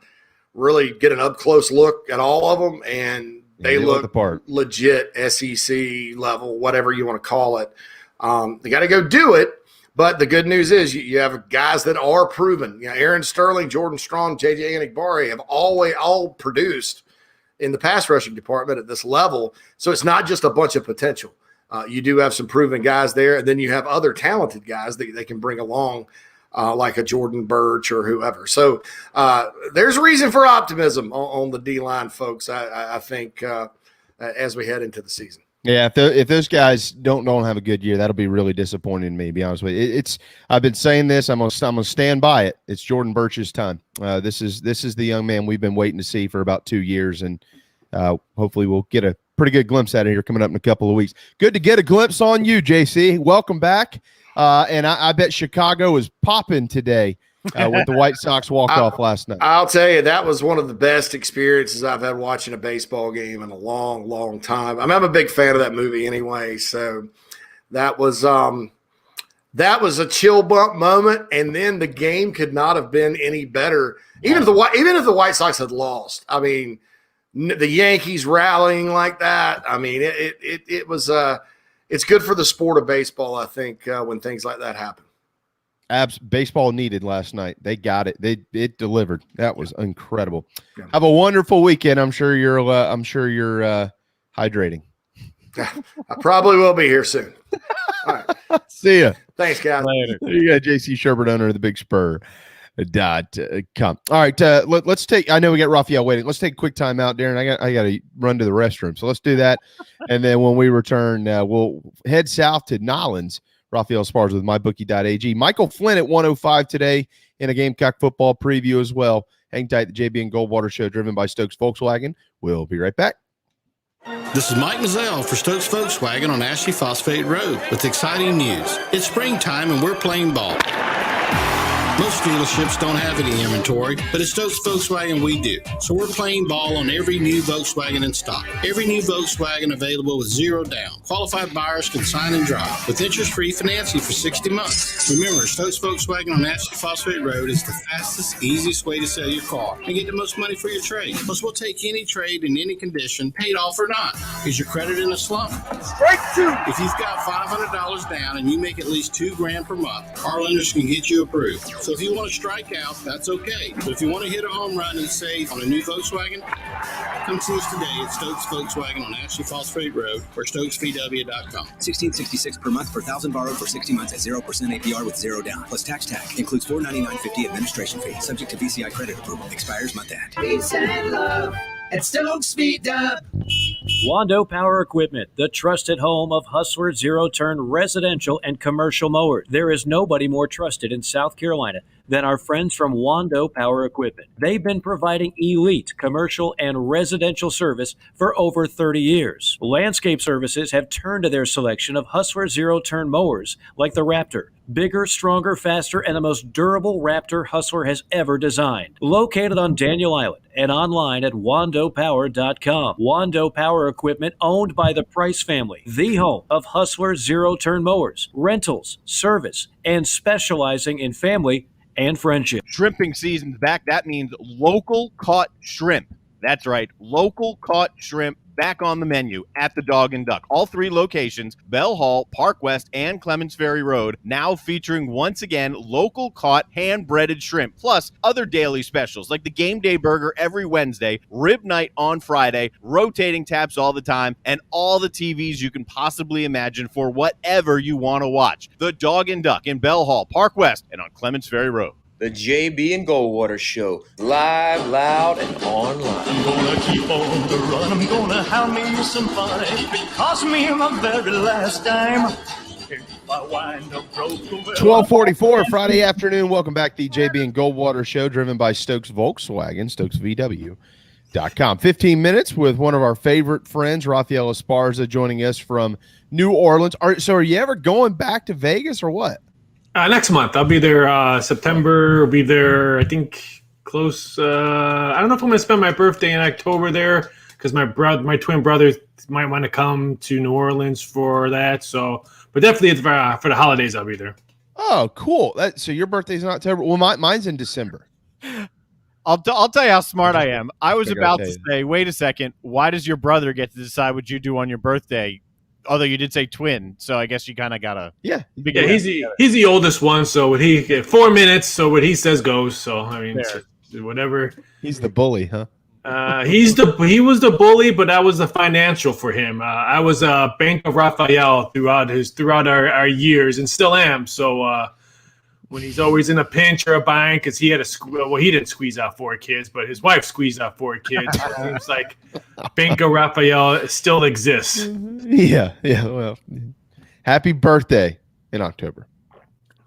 really get an up close look at all of them, and they look
the part.
legit SEC level, whatever you want to call it. They got to go do it. But the good news is you have guys that are proven. You know, Aaron Sterling, Jordan Strong, J.J. Anigbari have all produced in the pass rushing department at this level. So it's not just a bunch of potential. You do have some proven guys there, and then you have other talented guys that they can bring along, like a Jordan Birch or whoever. So there's reason for optimism on the D-line, folks, I think, as we head into the season.
Yeah, if those guys don't have a good year, that'll be really disappointing to me. To be honest with you, I've been saying this. I'm gonna stand by it. It's Jordan Birch's time. This is the young man we've been waiting to see for about 2 years, and hopefully we'll get a pretty good glimpse at it here coming up in a couple of weeks. Good to get a glimpse on you, JC. Welcome back. And I bet Chicago is popping today with the White Sox walk-off last night.
I'll tell you, that was one of the best experiences I've had watching a baseball game in a long, long time. I mean, I'm a big fan of that movie anyway, so that was a chill bump moment, and then the game could not have been any better. Even if the White Sox had lost, I mean, the Yankees rallying like that, I mean, it was it's good for the sport of baseball, I think, when things like that happen.
Baseball needed last night. They got it. It delivered. That was incredible. Yeah. Have a wonderful weekend. I'm sure you're hydrating.
I probably will be here soon. All right.
See ya.
Thanks, guys.
Later. You got JC Shurburtt, owner of the Big Spur. .com. All right, let's take. I know we got Raphael waiting. Let's take a quick time out, Darren. I got to run to the restroom, so let's do that. And then when we return, we'll head south to Nolens. Raphael Esparza with mybookie.ag. Michael Flint at 105 today in a Gamecock football preview as well. Hang tight. The JB and Goldwater show, driven by Stokes Volkswagen. We'll be right back.
This is Mike Mazzell for Stokes Volkswagen on Ashley Phosphate Road with exciting news. It's springtime and we're playing ball. Most dealerships don't have any inventory, but at Stokes Volkswagen we do. So we're playing ball on every new Volkswagen in stock. Every new Volkswagen available with zero down. Qualified buyers can sign and drive with interest-free financing for 60 months. Remember, Stokes Volkswagen on Ashley Phosphate Road is the fastest, easiest way to sell your car and get the most money for your trade. Plus, we'll take any trade in any condition, paid off or not. Is your credit in a slump?
Strike two.
If you've got $500 down and you make at least $2,000 per month, our lenders can get you approved. So if you want to strike out, that's okay. But if you want to hit a home run and save on a new Volkswagen, come see us today at Stokes Volkswagen on Ashley Phosphate Road or StokesVW.com.
$1,666 per month per $1,000 borrowed for 60 months at 0% APR with zero down. Plus tax tag. Includes $499.50 administration fee. Subject to VCI credit approval. Expires month end.
Peace and love at Stokes VW.
Wando Power Equipment, the trusted home of Hustler zero-turn residential and commercial mowers. There is nobody more trusted in South Carolina than our friends from Wando Power Equipment. They've been providing elite commercial and residential service for over 30 years. Landscape Services have turned to their selection of Hustler zero-turn mowers like the Raptor. Bigger, stronger, faster, and the most durable Raptor Hustler has ever designed. Located on Daniel Island and online at wandopower.com. Wando Power Equipment, owned by the Price family, the home of Hustler zero-turn mowers, rentals, service, and specializing in family and friendship.
Shrimping season's back. That means local caught shrimp. That's right, local caught shrimp back on the menu at the Dog and Duck. All three locations, Bell Hall, Park West, and Clements Ferry Road, now featuring once again local caught hand-breaded shrimp, plus other daily specials like the Game Day Burger every Wednesday, Rib Night on Friday, rotating taps all the time, and all the TVs you can possibly imagine for whatever you want to watch. The Dog and Duck in Bell Hall, Park West, and on Clements Ferry Road.
The JB and Goldwater Show, live, loud, and online.
I'm gonna keep on the run. I'm gonna have me some fun. It cost me my very last dime. If I wind up broke,
12:44 Friday afternoon. Welcome back to the JB and Goldwater Show, driven by Stokes Volkswagen, StokesVW.com. 15 minutes with one of our favorite friends, Raphael Esparza, joining us from New Orleans. So are you ever going back to Vegas or what?
Next month. I'll be there September. I'll be there, I think, close. I don't know if I'm going to spend my birthday in October there because my twin brothers might want to come to New Orleans for that. So, but definitely for the holidays, I'll be there.
Oh, cool. So your birthday's in October. Well, mine's in December.
I'll tell you how smart I am. I was
I gotta
about
tell
to
you.
say, wait a second. Why does your brother get to decide what you do on your birthday? Although you did say twin, so I guess you kind of gotta.
Yeah,
he's the oldest one, so what he 4 minutes, so what he says goes. So I mean, whatever.
He's the bully, huh?
He was the bully, but that was the financial for him. I was a Bank of Raphael throughout our years, and still am. So when he's always in a pinch or a bind, because he had he didn't squeeze out 4 kids, but his wife squeezed out 4 kids. So it seems like Bank of Raphael still exists.
Yeah. Well, happy birthday in October,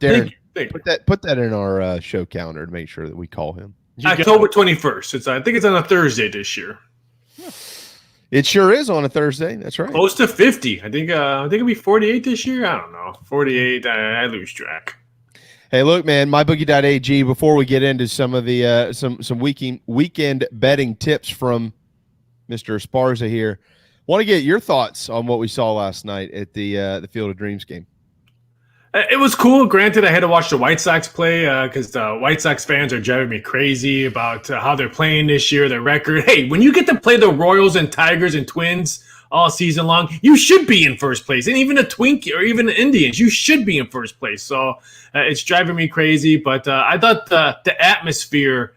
Darren.
Thank you.
Put that in our show calendar to make sure that we call him.
October 21st. I think it's on a Thursday this year.
It sure is on a Thursday. That's right.
Close to 50. I think it'll be 48 this year. I don't know. 48. I lose track.
Hey, look, man, mybookie.ag. Before we get into some of the some weekend betting tips from Mr. Esparza here, want to get your thoughts on what we saw last night at the Field of Dreams game.
It was cool. Granted, I had to watch the White Sox play because the White Sox fans are driving me crazy about how they're playing this year, their record. Hey, when you get to play the Royals and Tigers and Twins all season long, you should be in first place. And even the Twinkie or even the Indians, you should be in first place. So it's driving me crazy. But I thought the atmosphere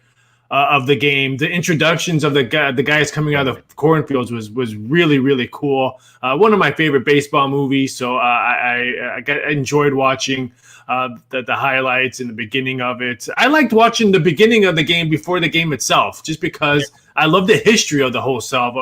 of the game, the introductions of the guys coming out of the cornfields was really, really cool. One of my favorite baseball movies. So I enjoyed watching the highlights in the beginning of it. I liked watching the beginning of the game before the game itself, just because I love the history of the whole self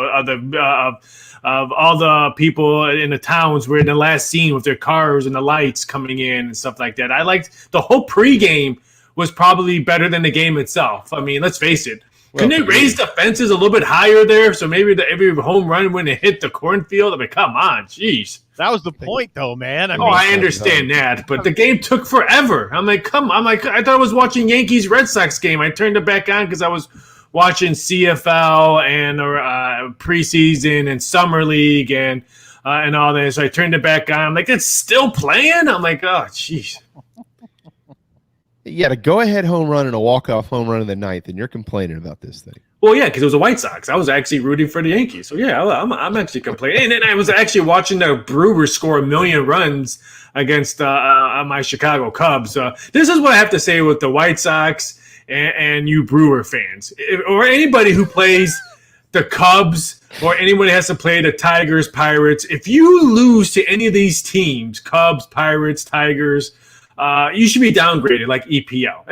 of all the people in the towns were in the last scene with their cars and the lights coming in and stuff like that. I liked the whole pregame was probably better than the game itself. I mean, let's face it. Couldn't they raise the fences a little bit higher there? So maybe every home run when it hit the cornfield? I mean, come on. Jeez.
That was the point, though, man.
I understand that, but the game took forever. I'm like, I thought I was watching Yankees Red Sox game. I turned it back on because I was watching CFL and preseason and summer league and all that. So I turned it back on. I'm like, it's still playing? I'm like, oh, jeez.
You had a go-ahead home run and a walk-off home run in the ninth, and you're complaining about this thing.
Well, yeah, because it was the White Sox. I was actually rooting for the Yankees. So, yeah, I'm actually complaining. And then I was actually watching the Brewers score 1 million runs against my Chicago Cubs. This is what I have to say with the White Sox and you Brewer fans. Or anybody who plays the Cubs or anybody has to play the Tigers, Pirates. If you lose to any of these teams, Cubs, Pirates, Tigers, you should be downgraded like EPL.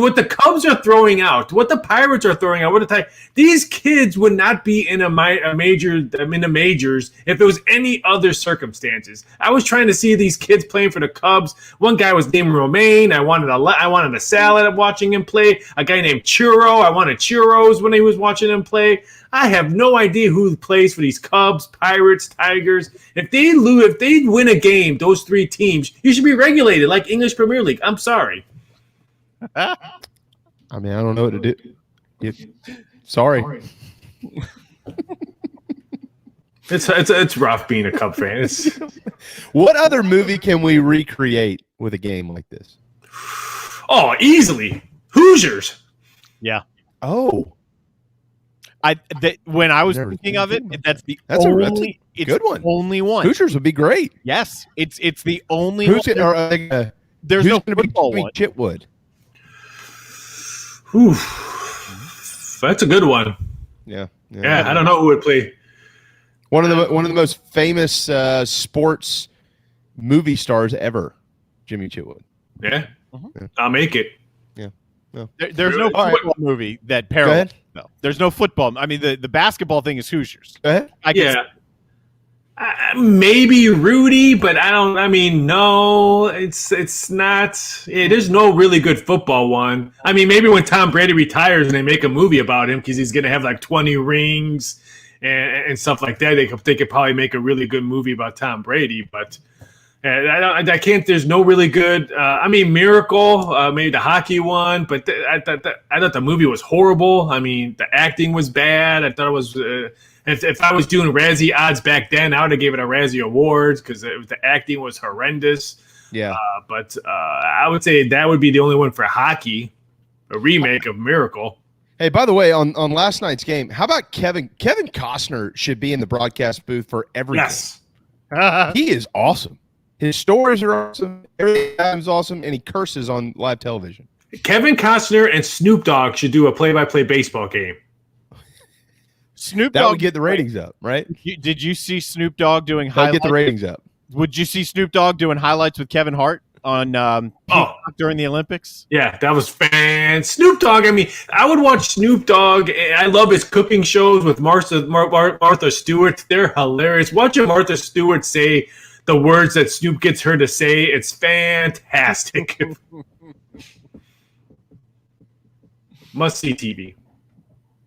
What the Cubs are throwing out, what the Pirates are throwing out, these kids would not be in the majors if it was any other circumstances. I was trying to see these kids playing for the Cubs. One guy was named Romaine. I wanted a salad of watching him play. A guy named Churro. I wanted churros when he was watching him play. I have no idea who plays for these Cubs, Pirates, Tigers. If they win a game, those 3 teams, you should be regulated like English Premier League. I'm sorry.
I don't know what to do. Sorry.
It's rough being a Cub fan.
What other movie can we recreate with a game like this?
Oh, easily. Hoosiers.
Yeah.
Oh.
When I was thinking of it, that's a
good one.
Only one.
Hoosiers would be great.
Yes, it's the only.
There's
no football one.
Chitwood.
Whew. That's a good one.
Yeah.
I don't know who would play.
One of the most famous sports movie stars ever, Jimmy Chitwood.
Yeah, I'll make it.
Yeah. No.
There's no football movie that parallels. No, there's no football. The basketball thing is Hoosiers.
Go ahead.
Maybe Rudy, but no, it's not. There's no really good football one. Maybe when Tom Brady retires and they make a movie about him because he's going to have like 20 rings and stuff like that, they could probably make a really good movie about Tom Brady, but I can't. There's no really good. Miracle, maybe the hockey one, but I thought the movie was horrible. The acting was bad. I thought it was. If I was doing Razzie odds back then, I would have gave it a Razzie award because the acting was horrendous.
Yeah.
But I would say that would be the only one for hockey, a remake of Miracle.
Hey, by the way, on last night's game, how about Kevin Costner should be in the broadcast booth for everything.
Yes.
He is awesome. His stories are awesome. Everything's awesome, and he curses on live television.
Kevin Costner and Snoop Dogg should do a play-by-play baseball game.
Snoop
That
Dogg
would get the ratings up, right?
Did you see Snoop Dogg doing
That'll
highlights?
get the ratings up.
Would you see Snoop Dogg doing highlights with Kevin Hart on Peacock during the Olympics?
Yeah, that was fan. Snoop Dogg, I mean, I would watch Snoop Dogg. I love his cooking shows with Martha Stewart. They're hilarious. Watching Martha Stewart say the words that Snoop gets her to say, it's fantastic. Must-see TV.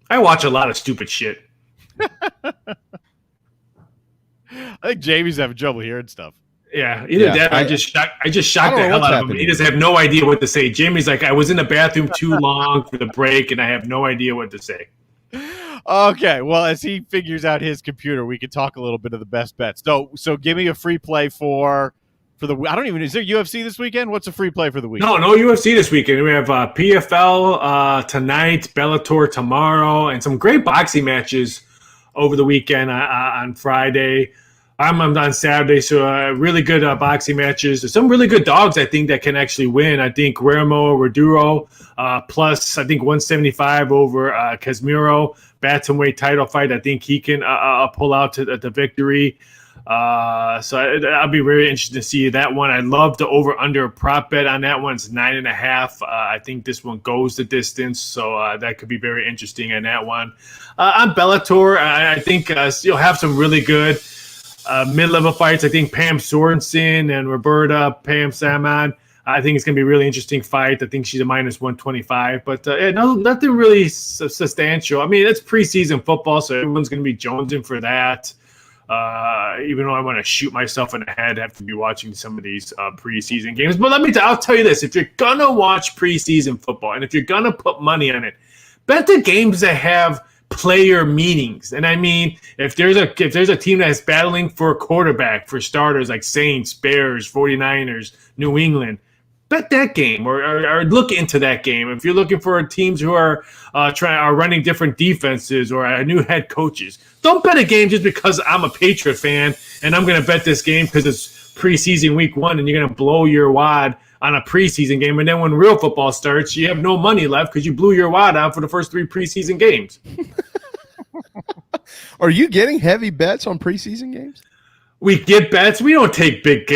I watch a lot of stupid shit.
I think Jamie's having trouble hearing stuff.
Yeah, either that or I just shocked the hell out of him. He doesn't have no idea what to say. Jamie's like, I was in the bathroom too long for the break, and I have no idea what to say.
Okay, well, as he figures out his computer, we could talk a little bit of the best bets. So give me a free play for the. I don't even. Is there UFC this weekend? What's a free play for the weekend?
No UFC this weekend. We have PFL tonight, Bellator tomorrow, and some great boxing matches over the weekend on Friday. I'm on Saturday, so really good boxing matches. There's some really good dogs, I think, that can actually win. I think Guillermo Roduro plus, I think, 175 over Casemiro. Bantamweight title fight. I think he can pull out to the victory. So I'll be very interested to see that one. I'd love the over-under prop bet on that one. It's 9.5. I think this one goes the distance, so that could be very interesting on that one. On Bellator, I think you'll have some really good mid-level fights. I think Pam Sorensen and Roberta Pam Salmon. I think it's going to be a really interesting fight. I think she's a minus 125, but nothing really substantial. I mean, it's preseason football, so everyone's going to be jonesing for that. Even though I want to shoot myself in the head, I have to be watching some of these preseason games. But I'll tell you this: if you're gonna watch preseason football, and if you're gonna put money on it, bet the games that have player meetings. And I mean, if there's a team that's battling for a quarterback, for starters like Saints, Bears, 49ers, New England, bet that game or look into that game. If you're looking for teams who are running different defenses or new head coaches, don't bet a game just because I'm a Patriot fan and I'm going to bet this game because it's preseason week 1 and you're going to blow your wad on a preseason game. And then when real football starts, you have no money left because you blew your wad out for the first 3 preseason games.
Are you getting heavy bets on preseason games?
We get bets. We don't take big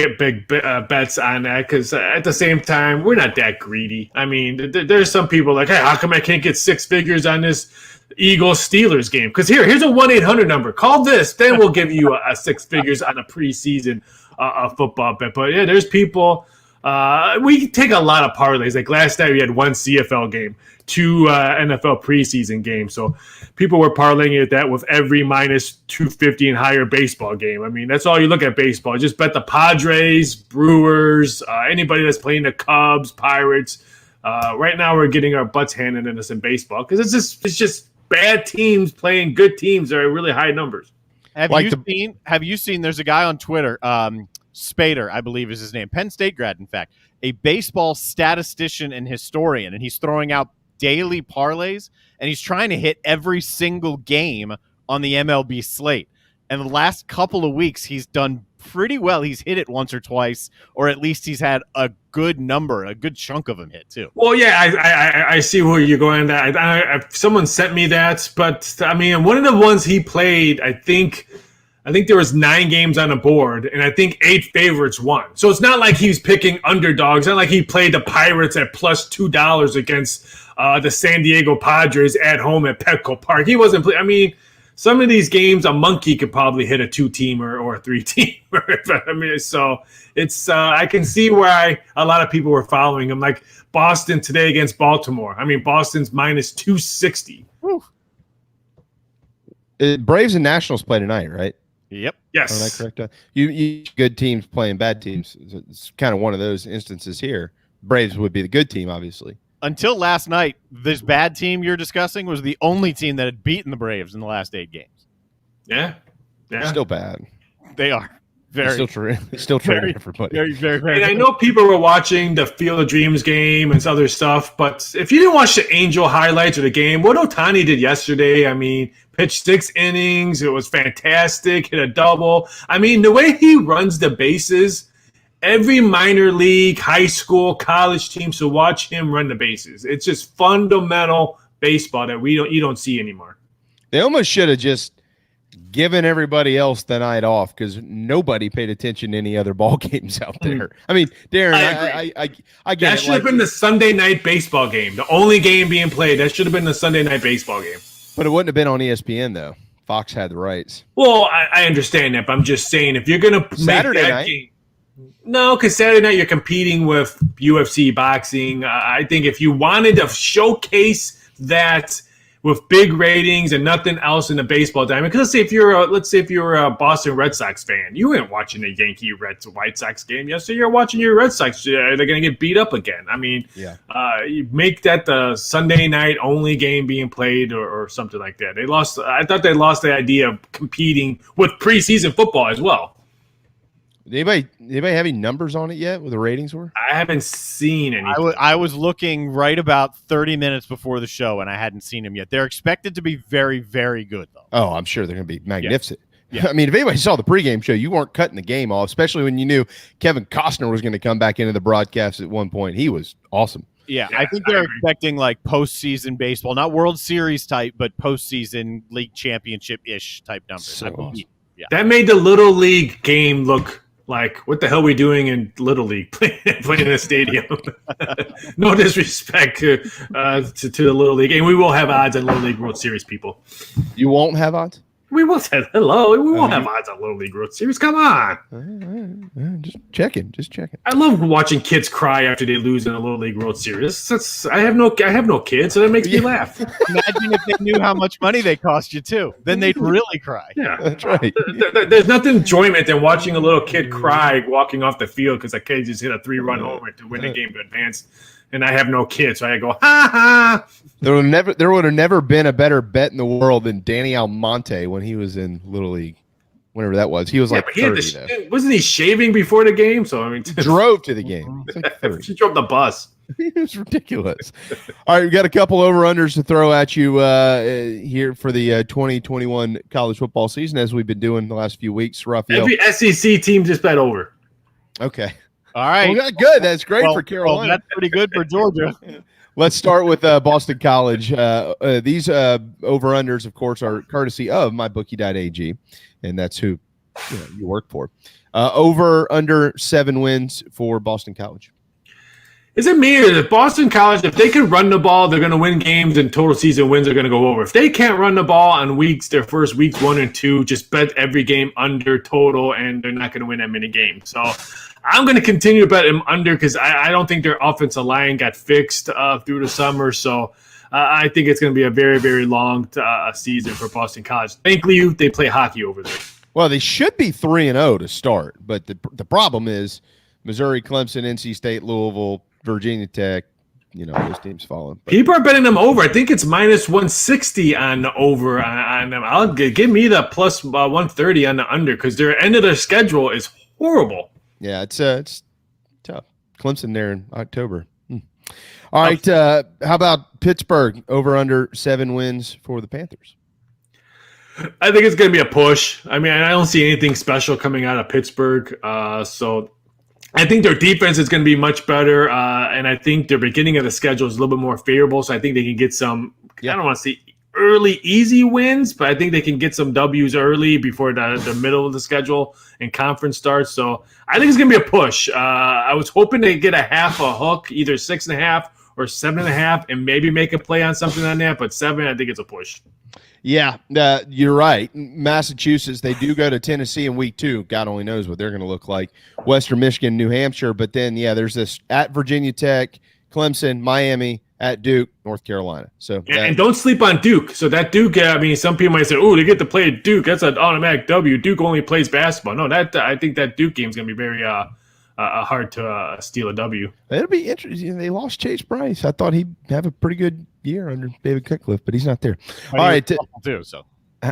bets on that because at the same time, we're not that greedy. I mean, there's some people like, hey, how come I can't get 6 figures on this Eagles-Steelers game? Because here's a 1-800 number. Call this. Then we'll give you a 6 figures on a preseason football bet. But, yeah, there's people. We take a lot of parlays. Like last night, we had 1 CFL game, 2 NFL preseason games. So people were parlaying that with every minus 250 and higher baseball game. I mean, that's all you look at baseball. Just bet the Padres, Brewers, anybody that's playing the Cubs, Pirates. Right now, we're getting our butts handed in us in baseball because it's just bad teams playing good teams that are really high numbers.
Have you seen? There's a guy on Twitter. Spader, I believe is his name, Penn State grad, in fact, a baseball statistician and historian, and he's throwing out daily parlays, and he's trying to hit every single game on the MLB slate. And the last couple of weeks, he's done pretty well. He's hit it once or twice, or at least he's had a good number, a good chunk of them hit, too.
Well, yeah, I see where you're going. Someone sent me that, but, I mean, one of the ones he played, I think there was 9 games on the board, and I think 8 favorites won. So it's not like he's picking underdogs. It's not like he played the Pirates at plus $2 against the San Diego Padres at home at Petco Park. He wasn't playing. I mean, some of these games, a monkey could probably hit a 2-teamer or a 3-teamer. I mean, so it's I can see why a lot of people were following him. Like Boston today against Baltimore. I mean, Boston's minus 260.
Braves and Nationals play tonight, right?
Yep.
Yes.
Am I correct? You good teams playing bad teams. It's kind of one of those instances here. Braves would be the good team, obviously.
Until last night, this bad team you're discussing was the only team that had beaten the Braves in the last 8 games.
Yeah.
They're still bad.
They are Very,
still trading everybody.
And I know people were watching the Field of Dreams game and other stuff, but if you didn't watch the Angel highlights of the game, what Ohtani did yesterday, I mean, pitched 6 innings. It was fantastic. Hit a double. I mean, the way he runs the bases, every minor league, high school, college team should watch him run the bases. It's just fundamental baseball that you don't see anymore.
They almost should have just given everybody else the night off because nobody paid attention to any other ball games out there. I mean, Darren, I get
that
it.
Should have been the Sunday night baseball game, the only game being played. That should have been the Sunday night baseball game.
But it wouldn't have been on ESPN though. Fox had the rights.
Well, I understand that, but I'm just saying if you're going to
Saturday
make that
night.
game. No, because Saturday night you're competing with UFC boxing. I think if you wanted to showcase that with big ratings and nothing else in the baseball diamond, because let's say if you're a Boston Red Sox fan, you weren't watching a Yankee White Sox game yesterday. You're watching your Red Sox. They're going to get beat up again. I mean, you make that the Sunday night only game being played or something like that. They lost. I thought they lost the idea of competing with preseason football as well.
Anybody have any numbers on it yet? What the ratings were?
I haven't seen anything.
I was looking right about 30 minutes before the show, and I hadn't seen them yet. They're expected to be very, very good, though.
Oh, I'm sure they're going to be magnificent.
Yeah.
I mean, if anybody saw the pregame show, you weren't cutting the game off, especially when you knew Kevin Costner was going to come back into the broadcast at one point. He was awesome.
Yeah, I think they're expecting like postseason baseball, not World Series type, but postseason league championship-ish type numbers.
So awesome.
Yeah.
That made the Little League game look like, what the hell are we doing in Little League playing in a stadium? No disrespect to the Little League. And we will have odds on Little League World Series, people.
You won't have odds?
We will have We won't have odds on Little League World Series. Come on.
Just checking.
I love watching kids cry after they lose in a Little League World Series. I have no kids, so that makes me laugh.
Imagine if they knew how much money they cost you, too. Then they'd really cry.
Yeah,
that's right.
There's nothing enjoyment than watching a little kid cry walking off the field because a kid just hit a 3-run homer to win the game to advance. And I have no kids, so I go, ha ha.
There would have never been a better bet in the world than Danny Almonte when he was in Little League, whenever that was. He was like 30,
wasn't he shaving before the game? So I mean,
he drove to the game. Like
he drove the bus.
It was ridiculous. All right, we got a couple over-unders to throw at you here for the 2021 college football season, as we've been doing the last few weeks. Raphael.
Every SEC team just bet over.
Okay.
All right.
Well, good. That's great for Carolina.
Well, that's pretty good for Georgia.
Let's start with Boston College. These over-unders, of course, are courtesy of mybookie.ag, and that's who you work for. Over under 7 wins for Boston College.
Is it me or is it Boston College? If they can run the ball, they're going to win games, and total season wins are going to go over. If they can't run the ball on their first weeks 1 and 2, just bet every game under total, and they're not going to win that many games. So I'm going to continue to bet them under because I don't think their offensive line got fixed through the summer. So I think it's going to be a very, very long season for Boston College. Thankfully, they play hockey over there.
Well, they should be 3-0 to start, but the problem is Missouri, Clemson, NC State, Louisville, Virginia Tech, those teams falling. But
people are betting them over. I think it's minus 160 on the over on them. I'll give me the plus 130 on the under because their end of their schedule is horrible.
Yeah, it's tough. Clemson there in October. All right, how about Pittsburgh over under 7 wins for the Panthers?
I think it's going to be a push. I mean, I don't see anything special coming out of Pittsburgh. So I think their defense is going to be much better. And I think their beginning of the schedule is a little bit more favorable. So I think they can get some, I don't want to say early easy wins, but I think they can get some W's early before the middle of the schedule and conference starts. So I think it's going to be a push. I was hoping to get a half a hook, either 6.5 or 7.5, and maybe make a play on something on that. But 7, I think it's a push.
Yeah, you're right. Massachusetts, they do go to Tennessee in week 2. God only knows what they're going to look like. Western Michigan, New Hampshire. But then, there's this at Virginia Tech, Clemson, Miami, at Duke, North Carolina. So
and don't sleep on Duke. So that Duke, I mean, some people might say, "Oh, they get to play at Duke. That's an automatic W." Duke only plays basketball. No, I think that Duke game is going to be very hard to steal a W.
It'll be interesting. They lost Chase Bryce. I thought he'd have a pretty good year under David Cutcliffe, but he's not there. All right,
too, so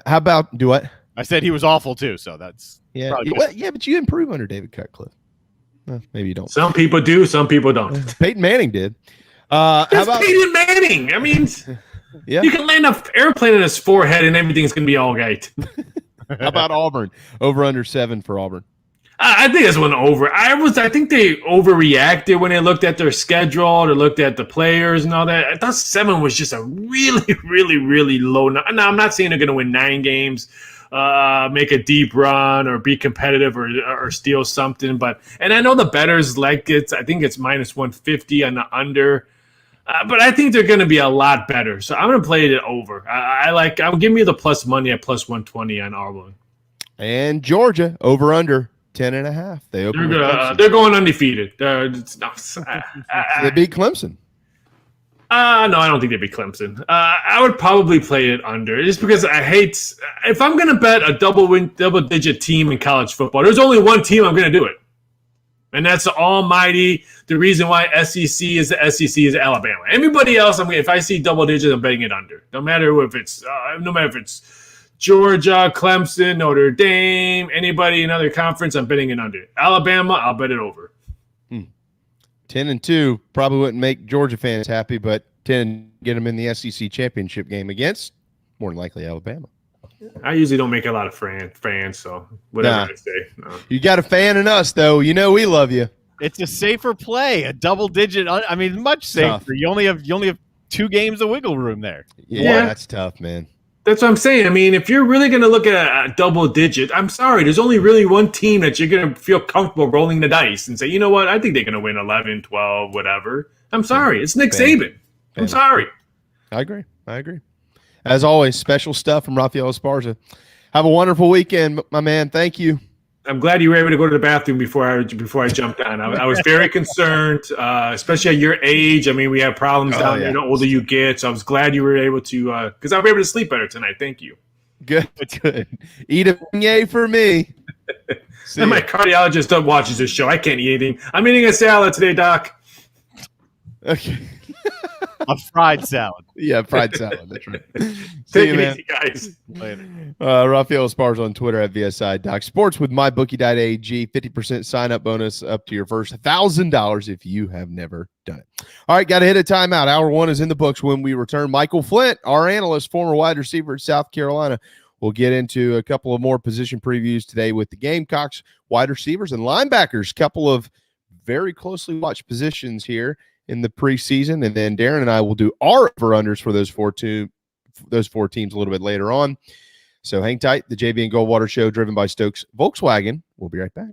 how about do what?
I said he was awful too, so that's
but you improve under David Cutcliffe. Maybe you don't.
Some people do, some people don't.
Peyton Manning did.
How about Peyton Manning? I mean, you can land an airplane in his forehead and everything's going to be all right.
How about Auburn? Over under 7 for Auburn.
I think this one over. I think they overreacted when they looked at their schedule. They looked at the players and all that. I thought 7 was just a really, really, really low number. Now, I'm not saying they're going to win 9 games, make a deep run, or be competitive, or steal something. And I know the bettors like it. I think it's minus 150 on the under. But I think they're going to be a lot better. So I'm going to play it over. I'll give me the plus money at plus 120 on Auburn.
And Georgia, over under 10.5.
They're going undefeated. They
beat Clemson.
No, I don't think they beat Clemson. I would probably play it under, just because I hate – if I'm going to bet a double-digit team in college football, there's only one team I'm going to do it. And that's the almighty – the reason why SEC is the SEC is Alabama. Everybody else, if I see double digits, I'm betting it under. No matter if it's Georgia, Clemson, Notre Dame, anybody in other conference, I'm betting it under. Alabama, I'll bet it over.
10-2 probably wouldn't make Georgia fans happy, but 10 get them in the SEC championship game against more than likely Alabama.
I usually don't make a lot of fans, so whatever I say. No.
You got a fan in us, though. You know we love you.
It's a safer play, a double digit. I mean, much safer.
Tough.
You only have 2 games of wiggle room there.
Yeah, that's tough, man.
That's what I'm saying. I mean, if you're really going to look at a double digit, I'm sorry, there's only really one team that you're going to feel comfortable rolling the dice and say, you know what, I think they're going to win 11, 12, whatever. I'm sorry. It's Nick Saban. I'm sorry.
I agree. As always, special stuff from Raphael Esparza. Have a wonderful weekend, my man. Thank you.
I'm glad you were able to go to the bathroom before I jumped on. I was very concerned, especially at your age. I mean, we have problems down there the older you get. So I was glad you were able to, because I was able to sleep better tonight. Thank you.
Good. Eat a beignet for me.
And my cardiologist watches this show. I can't eat anything. I'm eating a salad today, Doc.
Okay.
A fried salad.
Yeah, fried salad. That's right.
Take it easy, guys.
Later.
Raphael Esparza on Twitter at VSI Doc Sports with mybookie.ag. 50% sign up bonus up to your first $1,000 if you have never done it. All right, got to hit a timeout. Hour 1 is in the books. When we return, Michael Flint, our analyst, former wide receiver at South Carolina, will get into a couple of more position previews today with the Gamecocks, wide receivers, and linebackers. Couple of very closely watched positions here in the preseason, and then Darren and I will do our over-unders for those four teams a little bit later on. So hang tight. The JB and Goldwater Show, driven by Stokes Volkswagen. We'll be right back.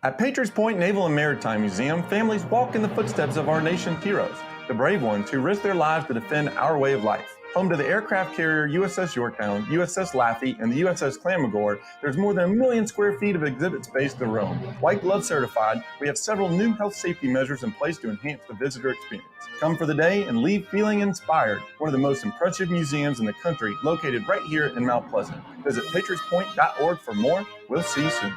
At Patriots Point Naval and Maritime Museum, families walk in the footsteps of our nation's heroes, the brave ones who risk their lives to defend our way of life. Home to the aircraft carrier USS Yorktown, USS Laffey, and the USS Clamagore, there's more than 1 million square feet of exhibit space to roam. White glove certified, we have several new health safety measures in place to enhance the visitor experience. Come for the day and leave feeling inspired. One of the most impressive museums in the country, located right here in Mount Pleasant. Visit patriotspoint.org for more. We'll see you soon.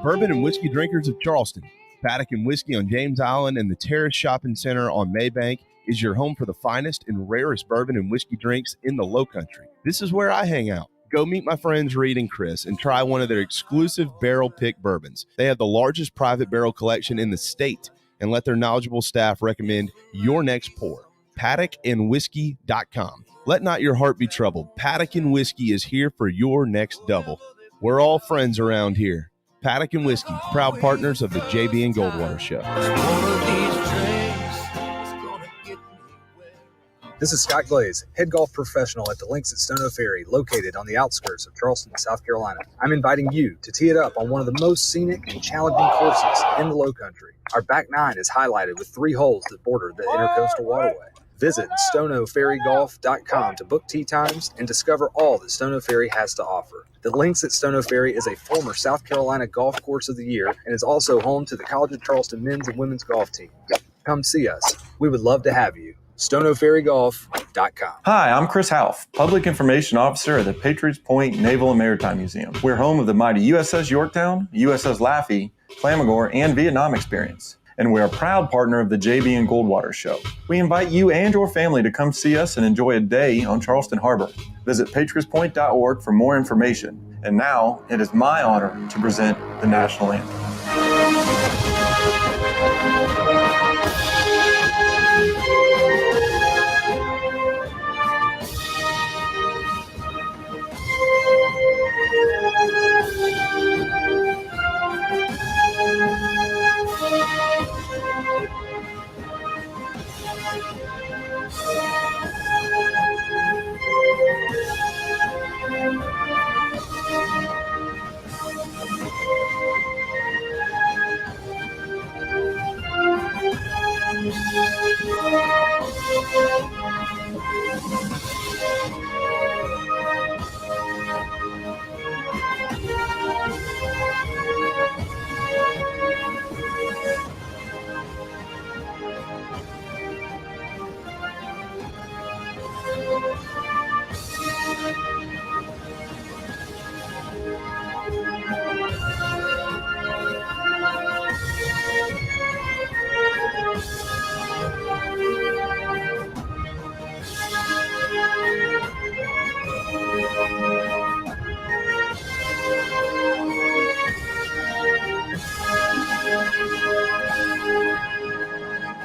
Bourbon and whiskey drinkers of Charleston. Paddock and Whiskey on James Island and the Terrace Shopping Center on Maybank is your home for the finest and rarest bourbon and whiskey drinks in the Low Country. This is where I hang out. Go meet my friends Reed and Chris and try one of their exclusive barrel pick bourbons. They have the largest private barrel collection in the state, and let their knowledgeable staff recommend your next pour. PaddockandWhiskey.com. Let not your heart be troubled. Paddock and Whiskey is here for your next double. We're all friends around here. Paddock and Whiskey, proud partners of the JB and Goldwater Show.
This is Scott Glaze, head golf professional at the Links at Stono Ferry, located on the outskirts of Charleston, South Carolina. I'm inviting you to tee it up on one of the most scenic and challenging courses in the Low Country. Our back nine is highlighted with 3 holes that border the Intercoastal Waterway. Visit stonoferrygolf.com to book tee times and discover all that Stono Ferry has to offer. The Links at Stono Ferry is a former South Carolina Golf Course of the Year and is also home to the College of Charleston men's and women's golf team. Come see us. We would love to have you. StonoFerryGolf.com.
Hi, I'm Chris Half, Public Information Officer at the Patriots Point Naval and Maritime Museum. We're home of the mighty USS Yorktown, USS Laffey, Clamagore, and Vietnam experience. And we're a proud partner of the JB and Goldwater Show. We invite you and your family to come see us and enjoy a day on Charleston Harbor. Visit patriotspoint.org for more information. And now it is my honor to present the national anthem.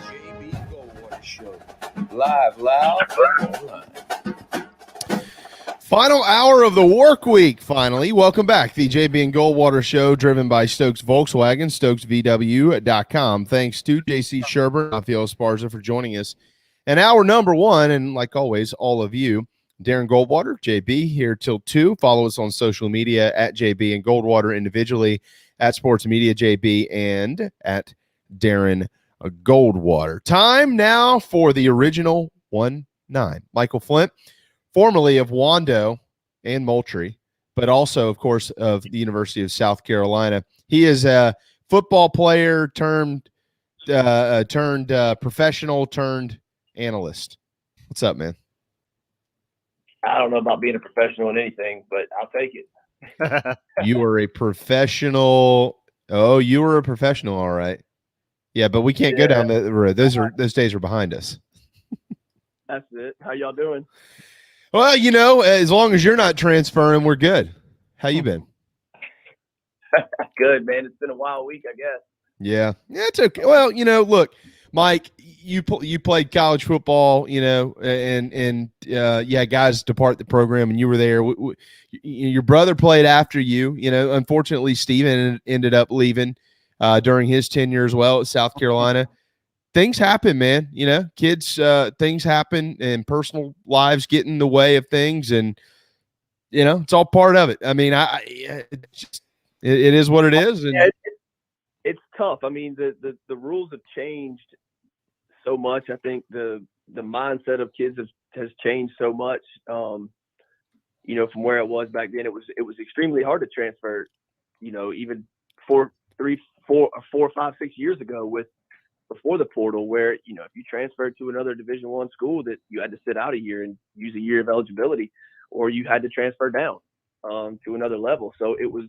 JB Goldwater Show. Live, loud, and online.
Final hour of the work week, finally. Welcome back. The JB and Goldwater Show, driven by Stokes Volkswagen, stokesvw.com. Thanks to JC Shurburtt, Raphael, Esparza for joining us. And hour number one, and like always, all of you, Darren Goldwater, JB, here till 2. Follow us on social media at JB and Goldwater individually, at Sports Media JB, and at Darren Goldwater. Time now for the original 1-9. Michael Flint, formerly of Wando and Moultrie, but also, of course, of the University of South Carolina. He is a football player turned professional turned analyst. What's up, man?
I don't know about being a professional in anything, but I'll take it.
You were a professional. Oh, you were a professional, all right. Yeah, but we can't go down the road. Those days are behind us.
That's it. How y'all doing?
Well, as long as you're not transferring, we're good. How you been?
Good, man. It's been a wild week, I guess.
Yeah, it's okay. Well, look, Mike, you played college football, and guys depart the program, and you were there. Your brother played after you. Unfortunately, Steven ended up leaving during his tenure as well at South Carolina. Things happen, man. Kids, things happen, and personal lives get in the way of things, and it's all part of it. I mean, it is what it is, and
it's tough. I mean, the rules have changed so much. I think the mindset of kids has changed so much. From where it was back then, it was extremely hard to transfer. Even 4, 5, 6 years ago before the portal, where if you transferred to another Division I school, that you had to sit out a year and use a year of eligibility, or you had to transfer down to another level. So it was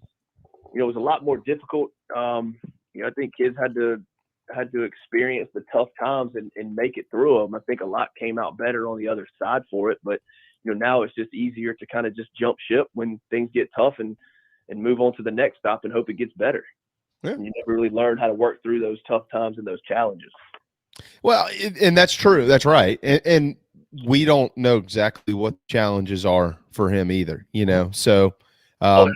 a lot more difficult. I think kids had to experience the tough times and make it through them. I think a lot came out better on the other side for it, but now it's just easier to kind of just jump ship when things get tough and move on to the next stop and hope it gets better. Yeah. You never really learn how to work through those tough times and those challenges.
Well, and that's true. That's right. And we don't know exactly what the challenges are for him either, So
I'm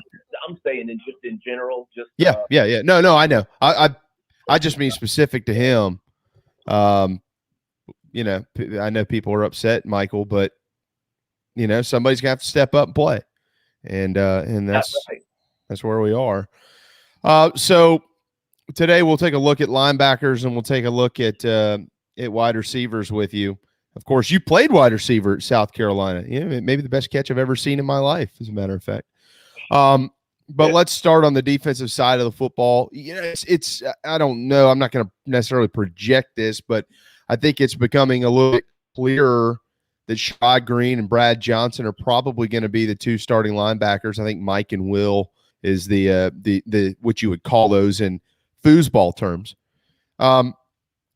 saying just in general,
yeah. No, I know. I just mean specific to him. I know people are upset, Michael, but somebody's gonna have to step up and play. And that's right. That's where we are. So today we'll take a look at linebackers and we'll take a look at wide receivers with you. Of course, you played wide receiver at South Carolina. Maybe the best catch I've ever seen in my life, as a matter of fact. But let's start on the defensive side of the football. It's I don't know. I'm not going to necessarily project this, but I think it's becoming a little bit clearer that Shaw Green and Brad Johnson are probably going to be the two starting linebackers. I think Mike and Will is the what you would call those in foosball terms.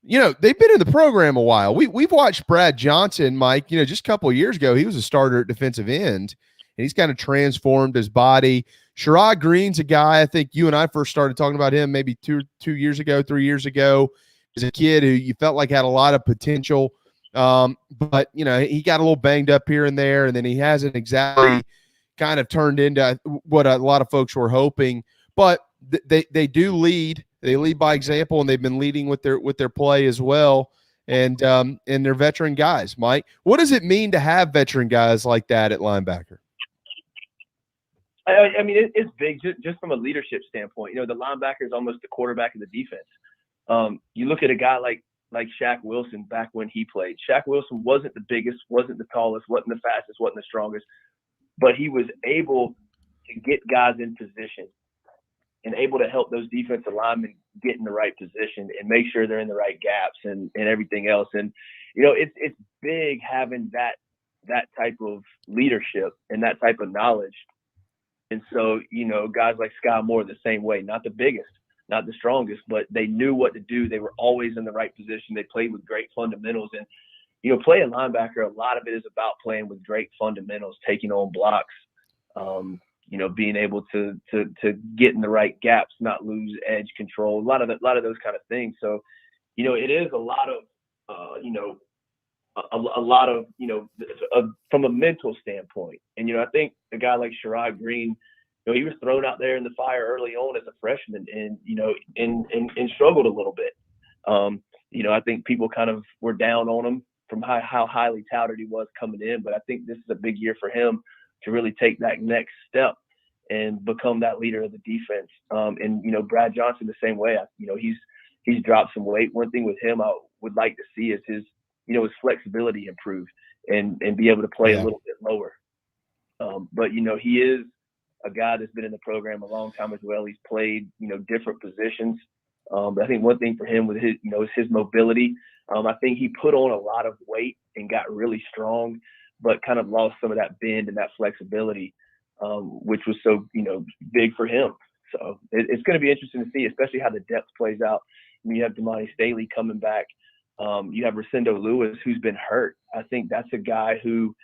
they've been in the program a while. We've watched Brad Johnson, Mike, just a couple of years ago, he was a starter at defensive end, and he's kind of transformed his body. Sherrod Green's a guy, I think you and I first started talking about him maybe 3 years ago. He's a kid who you felt like had a lot of potential. But he got a little banged up here and there, and then he hasn't exactly kind of turned into what a lot of folks were hoping. But they do lead. They lead by example, and they've been leading with their play as well. And they're veteran guys. Mike, what does it mean to have veteran guys like that at linebacker?
I mean, it's big just from a leadership standpoint. The linebacker is almost the quarterback of the defense. You look at a guy like Shaq Wilson back when he played. Shaq Wilson wasn't the biggest, wasn't the tallest, wasn't the fastest, wasn't the strongest, but he was able to get guys in position and able to help those defensive linemen get in the right position and make sure they're in the right gaps and everything else. And, it's big having that type of leadership and that type of knowledge. And so, guys like Sky Moore the same way, not the biggest, not the strongest, but they knew what to do. They were always in the right position. They played with great fundamentals. And, playing linebacker, a lot of it is about playing with great fundamentals, taking on blocks, being able to get in the right gaps, not lose edge control, a lot of those kind of things. So, it is a lot of, from a mental standpoint. And, I think a guy like Sherrod Green, he was thrown out there in the fire early on as a freshman and, and struggled a little bit. I think people kind of were down on him from how highly touted he was coming in. But I think this is a big year for him to really take that next step and become that leader of the defense. And Brad Johnson the same way. He's dropped some weight. One thing with him I would like to see is his flexibility improve and be able to play a little bit lower. But he is a guy that's been in the program a long time as well. He's played different positions. But I think one thing for him with his is his mobility. I think he put on a lot of weight and got really strong, but kind of lost some of that bend and that flexibility, which was so, big for him. So it's going to be interesting to see, especially how the depth plays out. You have Damani Staley coming back. You have Rosendo Lewis, who's been hurt. I think that's a guy who,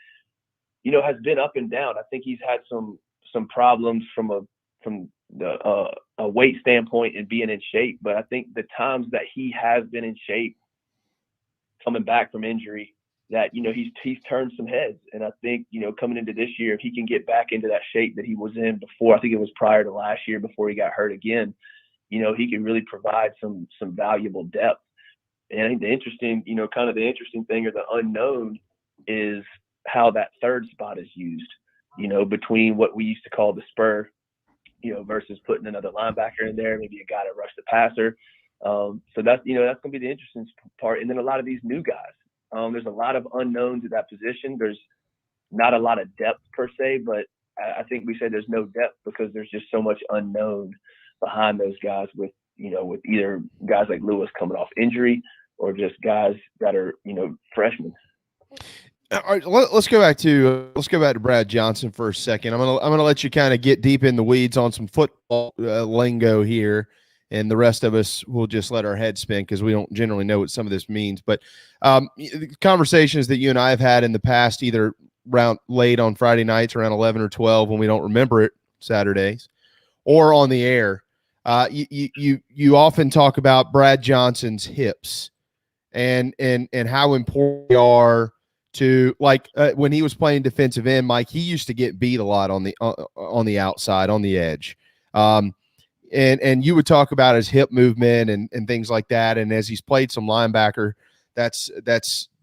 has been up and down. I think he's had some problems from a weight standpoint and being in shape. But I think the times that he has been in shape, coming back from injury, that he's turned some heads. And I think coming into this year, if he can get back into that shape that he was in before, I think it was prior to last year before he got hurt again, he can really provide some valuable depth. And I think the interesting thing or the unknown is how that third spot is used, between what we used to call the spur, versus putting another linebacker in there, maybe a guy to rush the passer. So that's going to be the interesting part. And then a lot of these new guys, there's a lot of unknowns at that position. There's not a lot of depth per se, but I think we say there's no depth because there's just so much unknown behind those guys with either guys like Lewis coming off injury or just guys that are, freshmen.
All right, let's go back to Brad Johnson for a second. I'm gonna let you kind of get deep in the weeds on some football lingo here, and the rest of us will just let our heads spin because we don't generally know what some of this means. But conversations that you and I have had in the past, either around late on Friday nights around 11 or 12 when we don't remember it Saturdays, or on the air, you often talk about Brad Johnson's hips and how important they are. To when he was playing defensive end, Mike, he used to get beat a lot on the outside, on the edge. And you would talk about his hip movement and things like that. And as he's played some linebacker, that's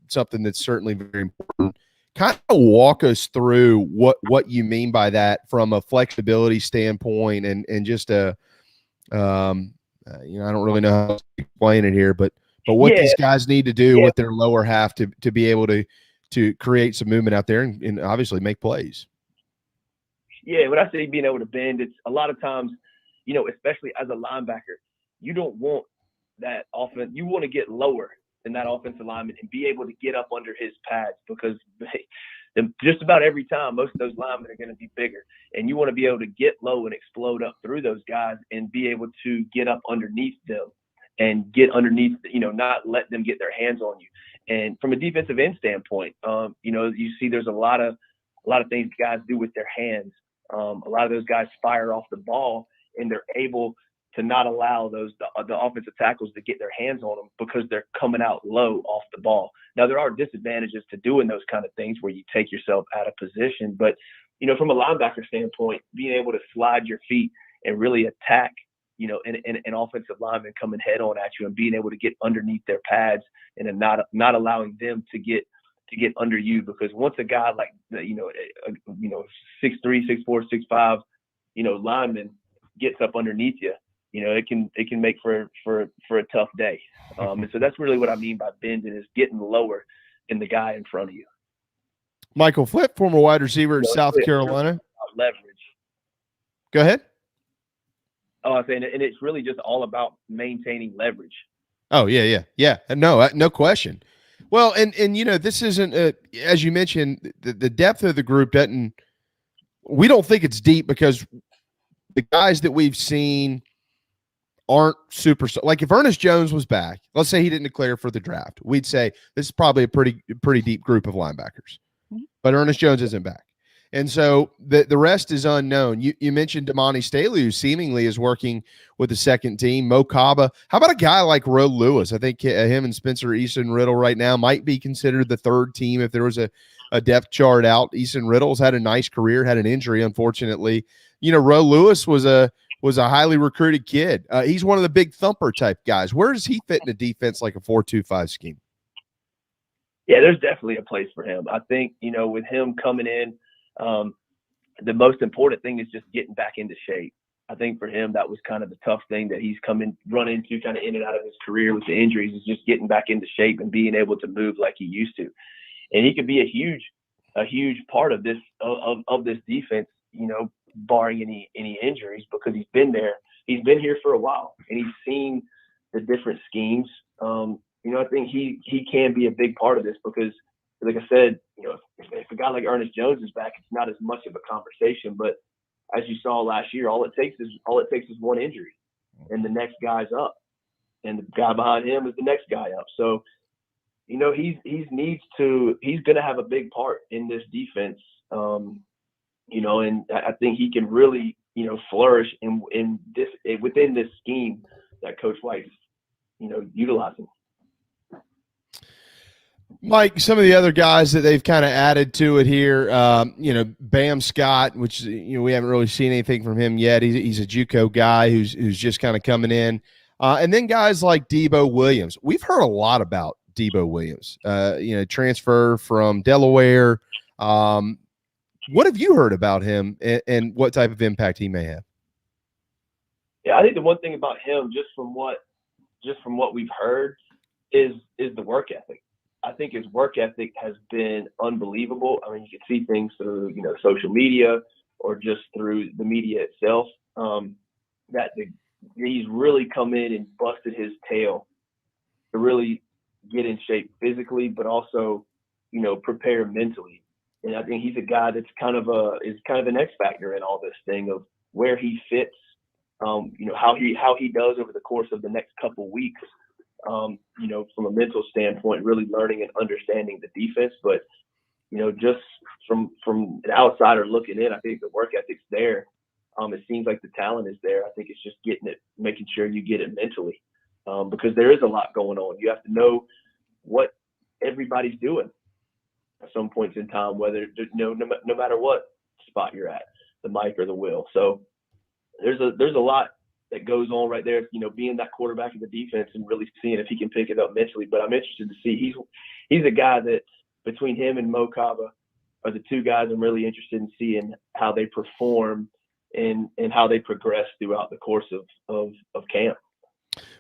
something that's certainly very important. Kind of walk us through what you mean by that from a flexibility standpoint and just I don't really know how to explain it here, but what these guys need to do with their lower half to be able to create some movement out there and obviously make plays.
Yeah, when I say being able to bend, it's a lot of times, especially as a linebacker, you don't want that offense. You want to get lower than that offensive lineman and be able to get up under his pads because just about every time, most of those linemen are going to be bigger. And you want to be able to get low and explode up through those guys and be able to get up underneath them and get underneath, not let them get their hands on you. And from a defensive end standpoint, you see there's a lot of things guys do with their hands. A lot of those guys fire off the ball, and they're able to not allow the offensive tackles to get their hands on them because they're coming out low off the ball. Now, there are disadvantages to doing those kind of things where you take yourself out of position, but from a linebacker standpoint, being able to slide your feet and really attack, an offensive lineman coming head on at you and being able to get underneath their pads and then not allowing them to get under you, because once a guy like 6'3", 6'4", 6'5", lineman gets up underneath you, it can make for a tough day. And so that's really what I mean by bending, is getting lower than the guy in front of you.
Michael Flint, former wide receiver at South Carolina.
Leverage.
Go ahead.
Oh, I'm saying, and it's really just all about maintaining leverage.
Oh, yeah. No question. Well, and this isn't, as you mentioned, the depth of the group we don't think it's deep because the guys that we've seen aren't super, like if Ernest Jones was back, let's say he didn't declare for the draft, we'd say this is probably a pretty deep group of linebackers, but Ernest Jones isn't back. And so the rest is unknown. You mentioned Damani Staley, who seemingly is working with the second team. Mo Kaba. How about a guy like Ro Lewis? I think him and Spencer Easton Riddle right now might be considered the third team if there was a depth chart out. Easton Riddle's had a nice career, had an injury, unfortunately. Ro Lewis was a highly recruited kid. He's one of the big thumper type guys. Where does he fit in a defense like a 4-2-5 scheme?
Yeah, there's definitely a place for him. I think, with him coming in, the most important thing is just getting back into shape. I think for him, that was kind of the tough thing that he's run into kind of in and out of his career with the injuries, is just getting back into shape and being able to move like he used to. And he could be a huge part of this, of this defense, barring any injuries, because he's been there. He's been here for a while and he's seen the different schemes. I think he can be a big part of this because, like I said, if a guy like Ernest Jones is back, it's not as much of a conversation. But as you saw last year, all it takes is one injury, and the next guy's up, and the guy behind him is the next guy up. So, he's going to have a big part in this defense. And I think he can really, flourish in this within this scheme that Coach White's, utilizing.
Mike, some of the other guys that they've kind of added to it here, Bam Scott, which we haven't really seen anything from him yet. He's a JUCO guy who's just kind of coming in, and then guys like Debo Williams. We've heard a lot about Debo Williams, transfer from Delaware. What have you heard about him, and what type of impact he may have?
Yeah, I think the one thing about him, just from what we've heard, is the work ethic. I think his work ethic has been unbelievable. I mean, you can see things through, social media or just through the media itself, he's really come in and busted his tail to really get in shape physically, but also, prepare mentally. And I think he's a guy that's kind of an X factor in all this thing of where he fits, how he does over the course of the next couple weeks. From a mental standpoint, really learning and understanding the defense. But, just from an outsider looking in, I think the work ethic's there. It seems like the talent is there. I think it's just making sure you get it mentally, because there is a lot going on. You have to know what everybody's doing at some points in time, whether, no matter what spot you're at, the mic or the wheel. So there's a lot that goes on right there, being that quarterback of the defense and really seeing if he can pick it up mentally. But I'm interested to see. He's a guy that, between him and Mo Kaba, are the two guys I'm really interested in seeing how they perform and how they progress throughout the course of camp.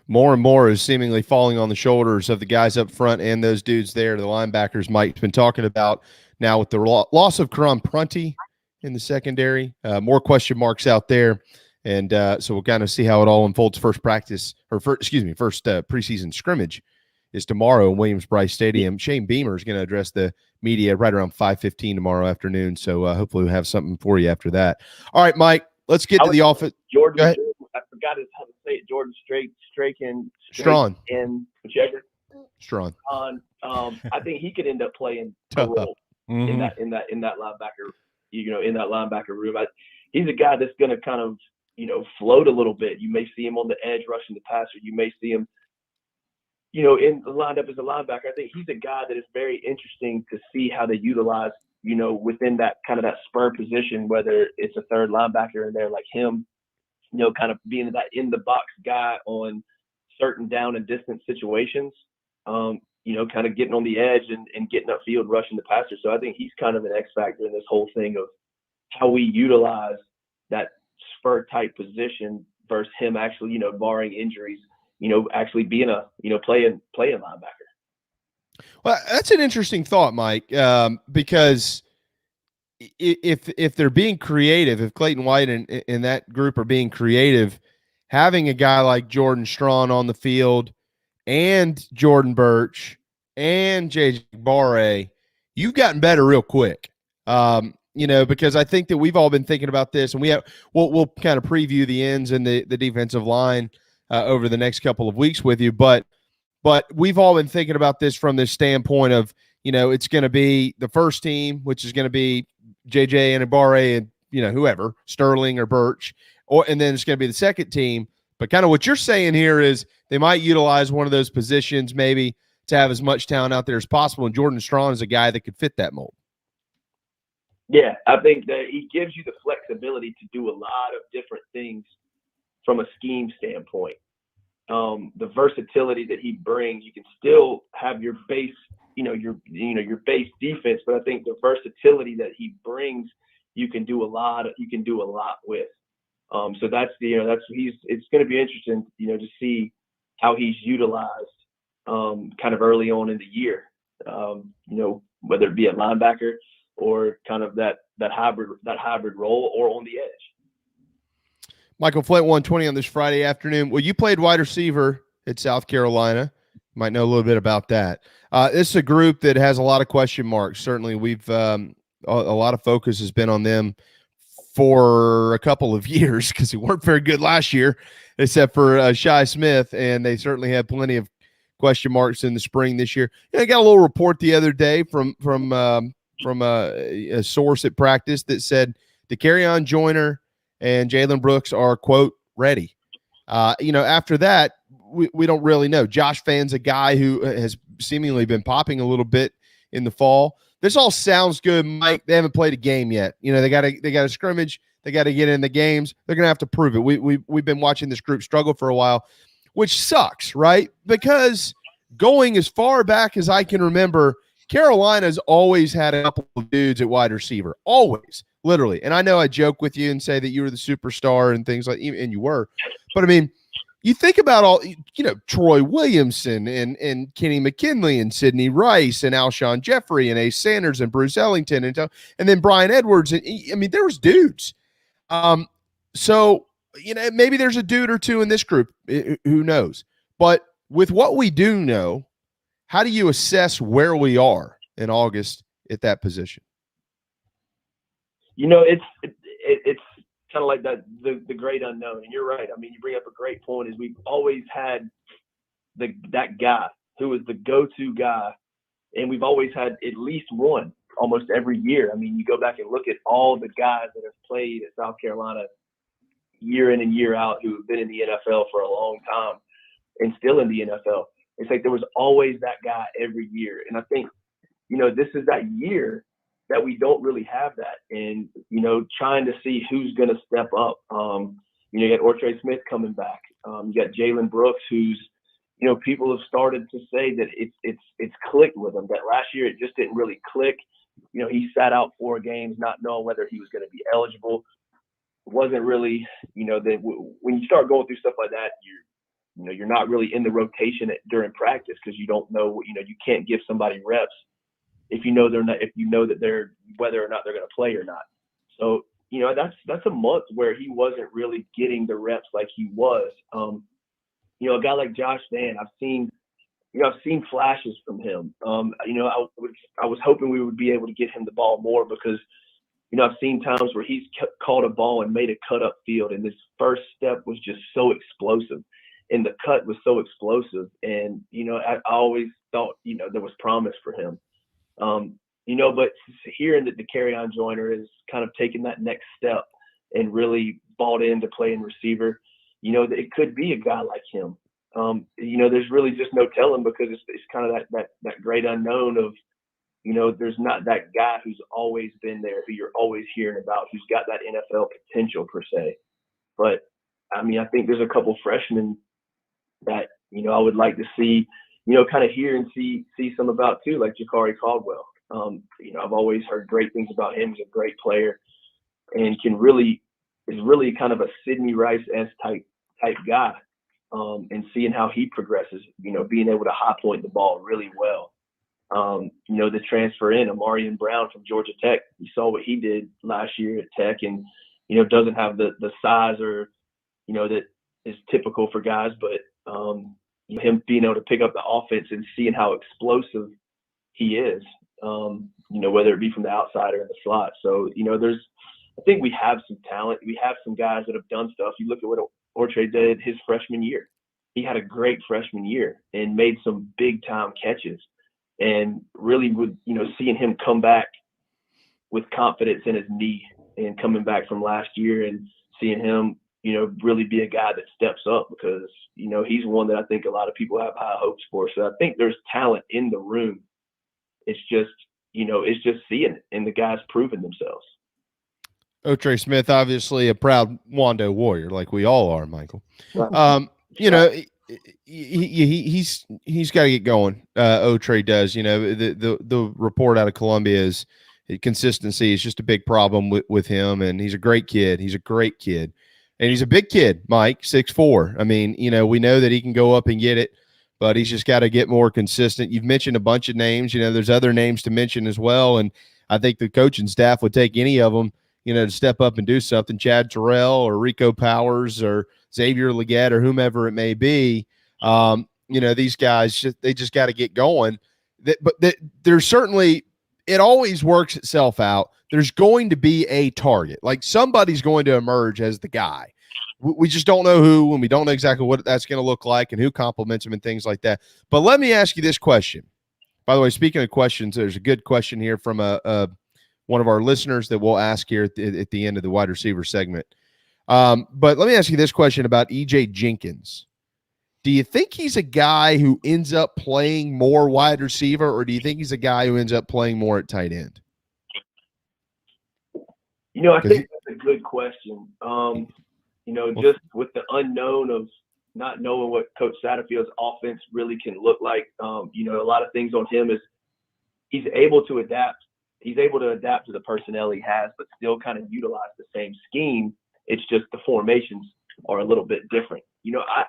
More and more is seemingly falling on the shoulders of the guys up front and those dudes there, the linebackers Mike's been talking about now with the loss of Karan Prunty in the secondary. More question marks out there. And so we'll kind of see how it all unfolds. First preseason scrimmage is tomorrow in Williams-Brice Stadium. Shane Beamer is going to address the media right around 5:15 tomorrow afternoon. So hopefully we'll have something for you after that. All right, Mike, let's get to the offense.
Jordan I forgot how to say it. Jordan
Strawn.
and whichever.
Strawn.
I think he could end up playing a role in that linebacker, in that linebacker room. He's a guy that's going to kind of, float a little bit. You may see him on the edge rushing the passer. You may see him, lined up as a linebacker. I think he's a guy that is very interesting to see how they utilize, within that kind of that Spur position, whether it's a third linebacker in there like him, kind of being that in the box guy on certain down and distance situations, kind of getting on the edge and getting upfield, rushing the passer. So I think he's kind of an X factor in this whole thing of how we utilize that Spur type position versus him actually, barring injuries, actually being playing linebacker.
Well, that's an interesting thought, Mike, because if they're being creative, if Clayton White and that group are being creative, having a guy like Jordan Strawn on the field and Jordan Birch and J.J. Barre, you've gotten better real quick. Because I think that we've all been thinking about this, and we'll kind of preview the ends and the defensive line over the next couple of weeks with you, but we've all been thinking about this from this standpoint of, it's going to be the first team, which is going to be JJ and Barre and, whoever, Sterling or Birch, and then it's going to be the second team. But kind of what you're saying here is they might utilize one of those positions maybe to have as much talent out there as possible. And Jordan Strawn is a guy that could fit that mold.
Yeah, I think that he gives you the flexibility to do a lot of different things from a scheme standpoint. The versatility that he brings, you can still have your base, your base defense, but I think the versatility that he brings, you can do a lot with. So it's going to be interesting, to see how he's utilized, kind of early on in the year, whether it be a linebacker or kind of that hybrid role or on the edge.
Michael Flint, 120 on this Friday afternoon. Well, you played wide receiver at South Carolina. You might know a little bit about that. This is a group that has a lot of question marks. Certainly, we've a lot of focus has been on them for a couple of years because they weren't very good last year, except for Shi Smith, and they certainly had plenty of question marks in the spring this year. I got a little report the other day from a source at practice that said DeCarrion Joyner and Jalen Brooks are, quote, ready. After that, we don't really know. Josh Fan's a guy who has seemingly been popping a little bit in the fall. This all sounds good, Mike. They haven't played a game yet. They got a scrimmage. They got to get in the games. They're going to have to prove it. We've been watching this group struggle for a while, which sucks, right? Because going as far back as I can remember, Carolina's always had a couple of dudes at wide receiver, always, literally. And I know I joke with you and say that you were the superstar and things like, and you were, but I mean, you think about all, Troy Williamson and Kenny McKinley and Sidney Rice and Alshon Jeffrey and Ace Sanders and Bruce Ellington and then Brian Edwards. And I mean, there was dudes. So, maybe there's a dude or two in this group, who knows? But with what we do know, how do you assess where we are in August at that position?
It's kind of like that, the great unknown. And you're right. I mean, you bring up a great point is we've always had that guy who was the go-to guy. And we've always had at least one almost every year. I mean, you go back and look at all the guys that have played at South Carolina year in and year out who have been in the NFL for a long time and still in the NFL. It's like there was always that guy every year. And I think, this is that year that we don't really have that. And, trying to see who's going to step up. You got Ortre Smith coming back. You got Jalen Brooks, who's, people have started to say that it's clicked with him. That last year it just didn't really click. He sat out 4 games not knowing whether he was going to be eligible. It wasn't really, when you start going through stuff like that, you're not really in the rotation during practice because you don't know, you can't give somebody reps if you know that they're whether or not they're going to play or not. So, that's a month where he wasn't really getting the reps like he was. A guy like Josh Fan, I've seen flashes from him. I was hoping we would be able to get him the ball more because, I've seen times where he's caught a ball and made a cut up field, and this first step was just so explosive, and the cut was so explosive. And, I always thought, there was promise for him. But hearing that DeCarrion Joyner is kind of taking that next step and really bought into playing receiver, that it could be a guy like him. There's really just no telling, because it's kind of that great unknown of, there's not that guy who's always been there, who you're always hearing about, who's got that NFL potential per se. But I think there's a couple freshmen that, I would like to see, kind of hear and see some about too, like Jakari Caldwell. I've always heard great things about him. He's a great player and is really kind of a Sidney Rice-esque type guy. And seeing how he progresses, being able to high point the ball really well. The transfer in Amarian Brown from Georgia Tech, you saw what he did last year at Tech, and, doesn't have the size or, that is typical for guys, but him being able to pick up the offense and seeing how explosive he is, whether it be from the outside or in the slot. So, I think we have some talent. We have some guys that have done stuff. You look at what Ortre did his freshman year. He had a great freshman year and made some big time catches, and really with, seeing him come back with confidence in his knee and coming back from last year, and seeing him, really be a guy that steps up, because, he's one that I think a lot of people have high hopes for. So I think there's talent in the room. It's just, seeing it, and the guys proving themselves.
Otre Smith, obviously a proud Wando Warrior, like we all are, Michael. He's got to get going. Otre does. The report out of Columbia is consistency is just a big problem with him, and he's a great kid. He's a great kid, and he's a big kid, Mike, 6'4". We know that he can go up and get it, but he's just got to get more consistent. You've mentioned a bunch of names. There's other names to mention as well, and I think the coaching staff would take any of them, to step up and do something. Chad Terrell or Rico Powers or Xavier Leggett or whomever it may be. These guys, they just got to get going. But there's certainly, it always works itself out. There's going to be a target. Like, somebody's going to emerge as the guy. We just don't know who, and we don't know exactly what that's going to look like and who compliments him and things like that. But let me ask you this question. By the way, speaking of questions, there's a good question here from one of our listeners that we'll ask here at the end of the wide receiver segment. But let me ask you this question about EJ Jenkins. Do you think he's a guy who ends up playing more wide receiver, or do you think he's a guy who ends up playing more at tight end?
I think that's a good question. Just with the unknown of not knowing what Coach Satterfield's offense really can look like, a lot of things on him is he's able to adapt. He's able to adapt to the personnel he has, but still kind of utilize the same scheme. It's just the formations are a little bit different.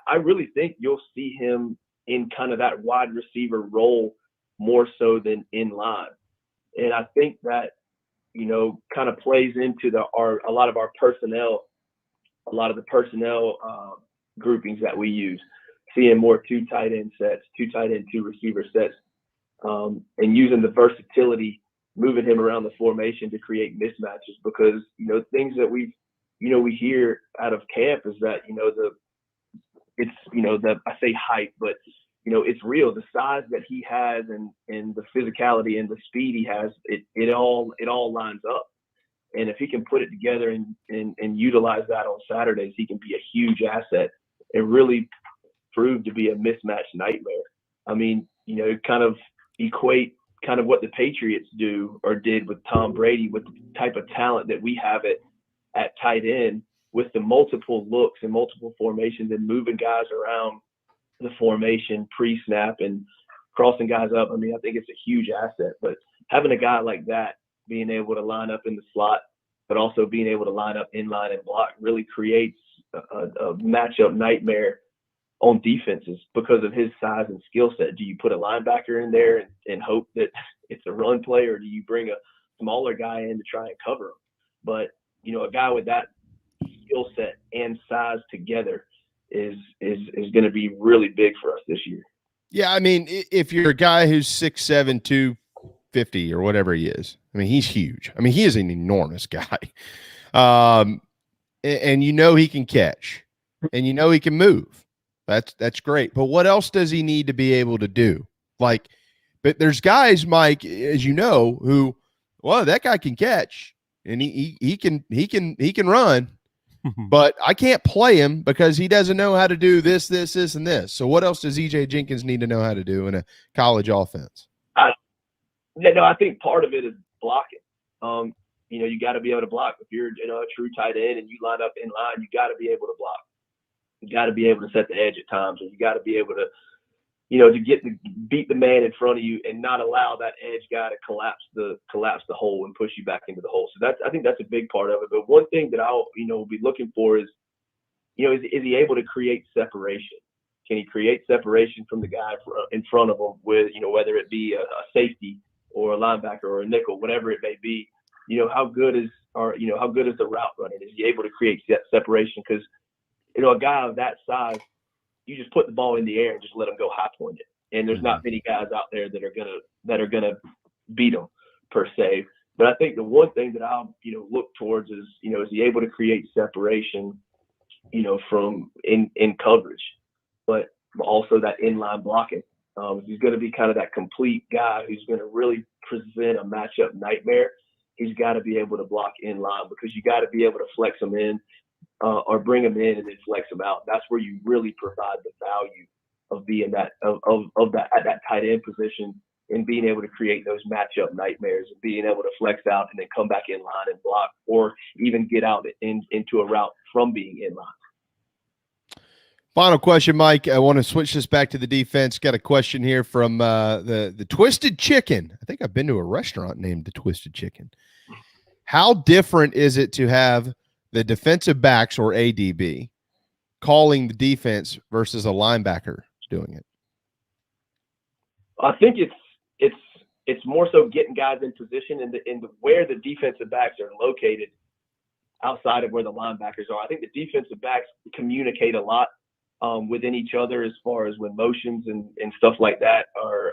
I really think you'll see him in kind of that wide receiver role more so than in line. And I think that, kind of plays into a lot of our personnel, a lot of the personnel groupings that we use, seeing more 2 tight end sets, 2 tight end, 2 receiver sets, and using the versatility, moving him around the formation to create mismatches, because, things that we hear out of camp is that, I say height, but, it's real. The size that he has and the physicality and the speed he has, it all lines up. And if he can put it together and utilize that on Saturdays, he can be a huge asset and really prove to be a mismatch nightmare. Kind of equate kind of what the Patriots do or did with Tom Brady, with the type of talent that we have at tight end, with the multiple looks and multiple formations and moving guys around the formation pre-snap and crossing guys up. I think it's a huge asset. But having a guy like that, being able to line up in the slot, but also being able to line up in line and block, really creates a matchup nightmare on defenses because of his size and skill set. Do you put a linebacker in there and hope that it's a run play, or do you bring a smaller guy in to try and cover him? But, a guy with that skill set and size together is going to be really big for us this year.
Yeah, if you're a guy who's 6'7", 250 or whatever he is, I mean, he's huge. I mean, he is an enormous guy. And you know he can catch, and you know he can move. That's great. But what else does he need to be able to do? Like, but there's guys, Mike, as you know, who, well, that guy can catch and he can run, but I can't play him because he doesn't know how to do this, and this. So what else does EJ Jenkins need to know how to do in a college offense?
I think part of it is blocking. You got to be able to block. If you're a true tight end and you line up in line, you got to be able to block. You got to be able to set the edge at times, and you got to be able to, to beat the man in front of you and not allow that edge guy to collapse the hole and push you back into the hole. So I think that's a big part of it. But one thing that I'll be looking for is, is he able to create separation? Can he create separation from the guy in front of him with, whether it be a safety or a linebacker or a nickel, whatever it may be? How good is the route running? Is he able to create separation? Because a guy of that size, you just put the ball in the air and just let him go high pointed. And there's not many guys out there that are gonna beat him per se. But I think the one thing that I'll look towards is is he able to create separation, from in coverage, but also that inline blocking. He's going to be kind of that complete guy who's going to really present a matchup nightmare. He's got to be able to block in line, because you got to be able to flex him in or bring him in and then flex him out. That's where you really provide the value of being that at that tight end position and being able to create those matchup nightmares and being able to flex out and then come back in line and block, or even get out into a route from being in line.
Final question, Mike. I want to switch this back to the defense. Got a question here from the Twisted Chicken. I think I've been to a restaurant named the Twisted Chicken. How different is it to have the defensive backs, or ADB, calling the defense versus a linebacker doing it?
I think it's more so getting guys in position in where the defensive backs are located outside of where the linebackers are. I think the defensive backs communicate a lot within each other, as far as when motions and stuff like that are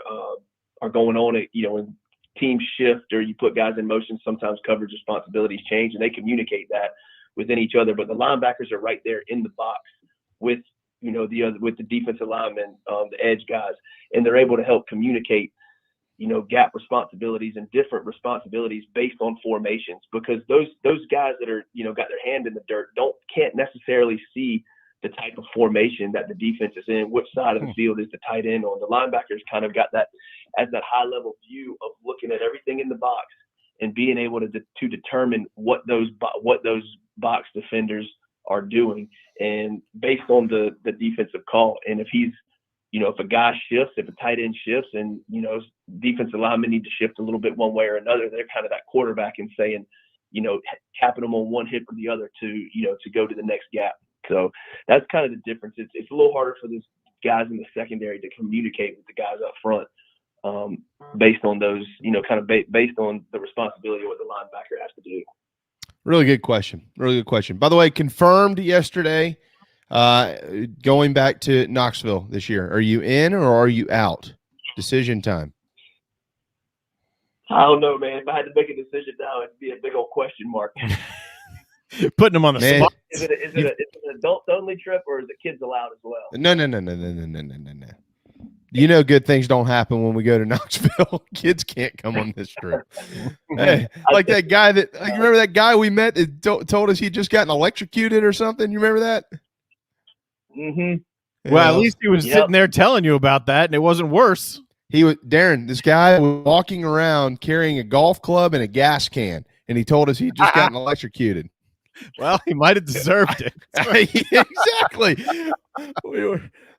going on. When teams shift or you put guys in motion, sometimes coverage responsibilities change, and they communicate that within each other. But the linebackers are right there in the box with with the defensive linemen, the edge guys, and they're able to help communicate gap responsibilities and different responsibilities based on formations, because those guys that are got their hand in the dirt can't necessarily see the type of formation that the defense is in, which side of the field is the tight end on. The linebackers kind of got that as that high level view of looking at everything in the box and being able to determine what those box defenders are doing, and based on the defensive call. And if he's, if a guy shifts, if a tight end shifts, and defensive linemen need to shift a little bit one way or another, they're kind of that quarterback and saying, tapping them on one hip or the other to go to the next gap. So that's kind of the difference. It's a little harder for these guys in the secondary to communicate with the guys up front, based on those, based on the responsibility of what the linebacker has to do.
Really good question. Really good question. By the way, confirmed yesterday, going back to Knoxville this year. Are you in or are you out? Decision time.
I don't know, man. If I had to make a decision now, it'd be a big old question mark.
Putting them on the spot.
Is it an adults-only trip, or is it kids allowed as well?
No. Good things don't happen when we go to Knoxville. Kids can't come on this trip. Hey, like that guy you remember that guy we met that told us he'd just gotten electrocuted or something? You remember that?
Mm-hmm.
Well, at least he was sitting there telling you about that, and it wasn't worse.
Darren, this guy was walking around carrying a golf club and a gas can, and he told us he'd just gotten electrocuted.
Well, he might have deserved it.
Exactly.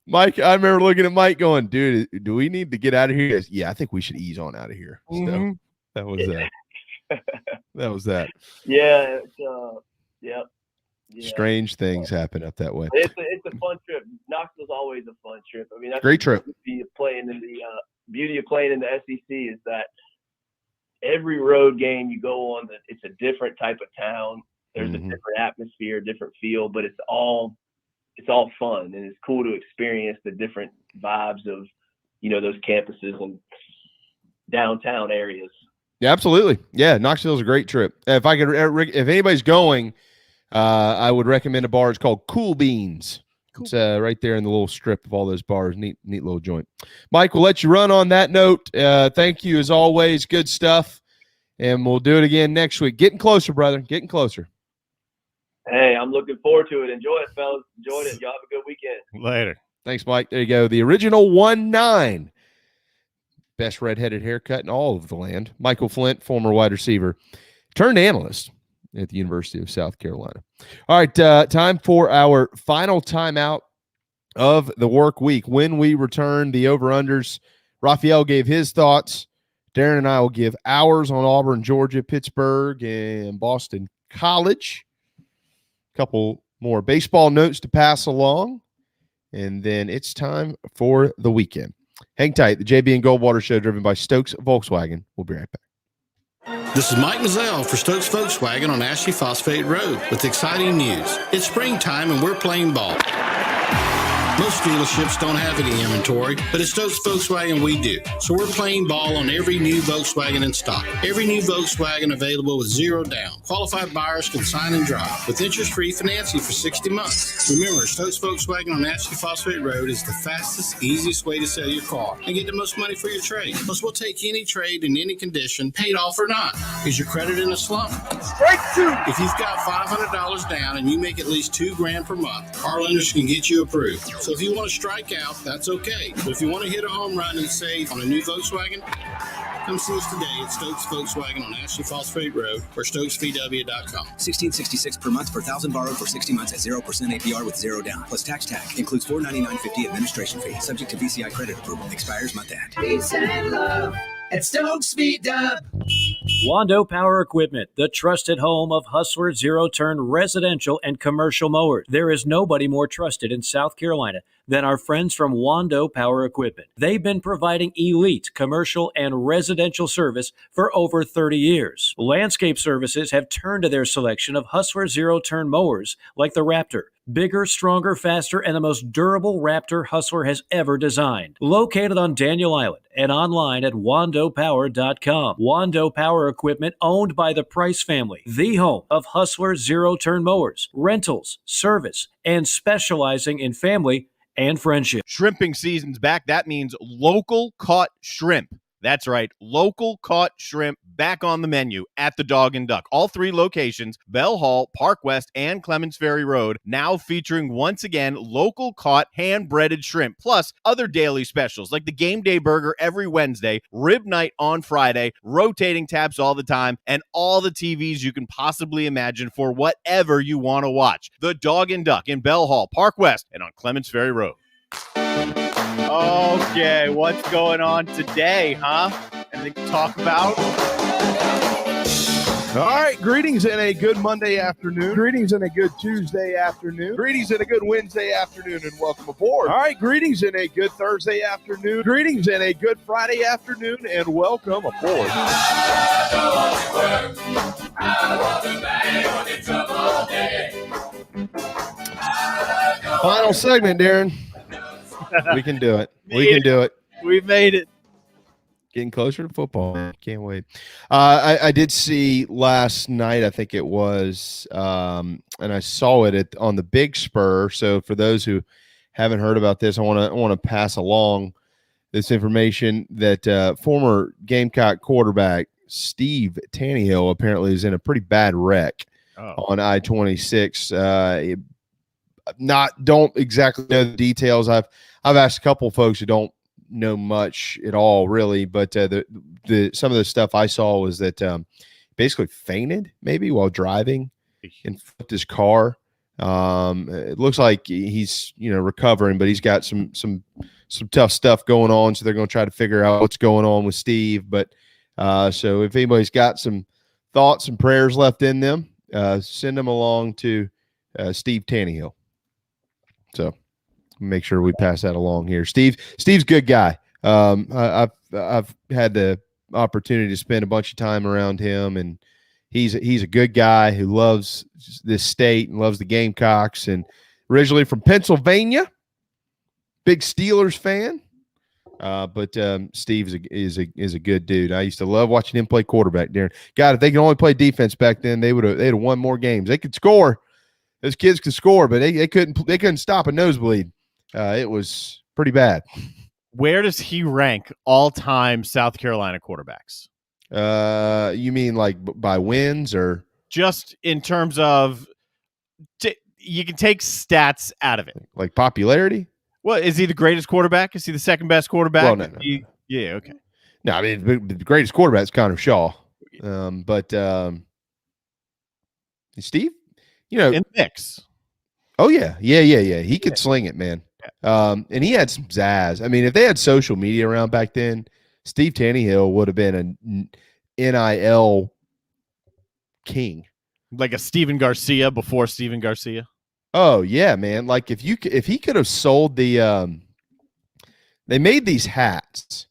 Mike, I remember looking at Mike going, dude, do we need to get out of here? He goes, yeah, I think we should ease on out of here. So that was that. That was that.
Yeah. Yeah.
Strange things happen up that way.
It's a fun trip. Knoxville's always a fun trip. I mean, that's
great trip.
The beauty of playing in the SEC is that every road game you go on, it's a different type of town. There's a different atmosphere, different feel, but it's all fun, and it's cool to experience the different vibes of those campuses and downtown areas.
Yeah, absolutely. Yeah, Knoxville's a great trip. If anybody's going, I would recommend a bar. It's called Cool Beans. Cool. It's right there in the little strip of all those bars. Neat little joint. Mike, we'll let you run on that note. Thank you as always. Good stuff. And we'll do it again next week. Getting closer, brother. Getting closer.
Hey, I'm looking forward to it. Enjoy it, fellas. Enjoyed it. Y'all have a good weekend.
Later.
Thanks, Mike. There you go. The original 1-9. Best redheaded haircut in all of the land. Michael Flint, former wide receiver, turned analyst at the University of South Carolina. All right, time for our final timeout of the work week. When we return, the over-unders, Raphael gave his thoughts. Darren and I will give ours on Auburn, Georgia, Pittsburgh, and Boston College. A couple more baseball notes to pass along, and then it's time for the weekend. Hang tight. The JB and Goldwater Show, driven by Stokes Volkswagen. We'll be right back.
This is Mike Mazzell for Stokes Volkswagen on Ashley Phosphate Road with exciting news. It's springtime and we're playing ball. Most dealerships don't have any inventory, but at Stokes Volkswagen we do. So we're playing ball on every new Volkswagen in stock. Every new Volkswagen available with zero down. Qualified buyers can sign and drive with interest-free financing for 60 months. Remember, Stokes Volkswagen on Ashley Phosphate Road is the fastest, easiest way to sell your car and get the most money for your trade. Plus, we'll take any trade in any condition, paid off or not. Is your credit in a slump?
Strike two.
If you've got $500 down and you make at least $2,000 per month, our lenders can get you approved. So if you want to strike out, that's okay. But if you want to hit a home run and save on a new Volkswagen, come see us today at Stokes Volkswagen on Ashley Phosphate Road or StokesVW.com.
$1,666 per month per $1,000 borrowed for 60 months at 0% APR with zero down. Plus tax tag. Includes $499.50 administration fee. Subject to VCI credit approval. Expires month end.
Peace and love at Stokes Speed Up.
Wando Power Equipment, the trusted home of Hustler zero-turn residential and commercial mowers. There is nobody more trusted in South Carolina than our friends from Wando Power Equipment. They've been providing elite commercial and residential service for over 30 years. Landscape Services have turned to their selection of Hustler zero-turn mowers like the Raptor. Bigger, stronger, faster, and the most durable Raptor Hustler has ever designed. Located on Daniel Island and online at wandopower.com. Wando Power Equipment, owned by the Price family, the home of Hustler zero-turn mowers, rentals, service, and specializing in family and friendship.
Shrimping season's back. That means local caught shrimp. That's right, local caught shrimp back on the menu at the Dog and Duck. All three locations, Bell Hall, Park West, and Clements Ferry Road, now featuring once again local caught hand-breaded shrimp, plus other daily specials like the Game Day Burger every Wednesday, Rib Night on Friday, rotating taps all the time, and all the TVs you can possibly imagine for whatever you want to watch. The Dog and Duck in Bell Hall, Park West, and on Clements Ferry Road. Okay, what's going on today, huh? Anything to talk about?
All right, greetings and a good Monday afternoon. Greetings and a good Tuesday afternoon. Greetings and a good Wednesday afternoon, and welcome aboard. All right, greetings and a good Thursday afternoon. Greetings and a good Friday afternoon, and welcome aboard. Final segment, Darren. We can do it. We can do it.
We've made it.
Getting closer to football. Can't wait. I did see last night, I think it was, and I saw it on the Big Spur. So for those who haven't heard about this, I want to pass along this information that former Gamecock quarterback Steve Tannehill apparently is in a pretty bad wreck on I-26. Don't exactly know the details. I've asked a couple of folks who don't know much at all, really, but some of the stuff I saw was that basically fainted maybe while driving and flipped his car. It looks like he's recovering, but he's got some tough stuff going on. So they're going to try to figure out what's going on with Steve. But so if anybody's got some thoughts and prayers left in them, send them along to Steve Tannehill. So make sure we pass that along here. Steve's a good guy. I've had the opportunity to spend a bunch of time around him, and he's a good guy who loves this state and loves the Gamecocks, and originally from Pennsylvania, big Steelers fan. But Steve is a good dude. I used to love watching him play quarterback, Darren. God, if they could only play defense back then, they'd have won more games. They could score. Those kids could score, but they couldn't stop a nosebleed. It was pretty bad.
Where does he rank all-time South Carolina quarterbacks?
You mean like by wins or
just in terms of you can take stats out of it,
like popularity?
Well, is he the greatest quarterback? Is he the second best quarterback?
Well, no.
Yeah, okay.
No, I mean the greatest quarterback is Connor Shaw, but Steve,
in the mix.
Oh yeah. He could sling it, man. And he had some zazz. I mean, if they had social media around back then, Steve Tannehill would have been an NIL king,
like a Steven Garcia before Steven Garcia.
Oh yeah, man. Like if he could have sold the they made these hats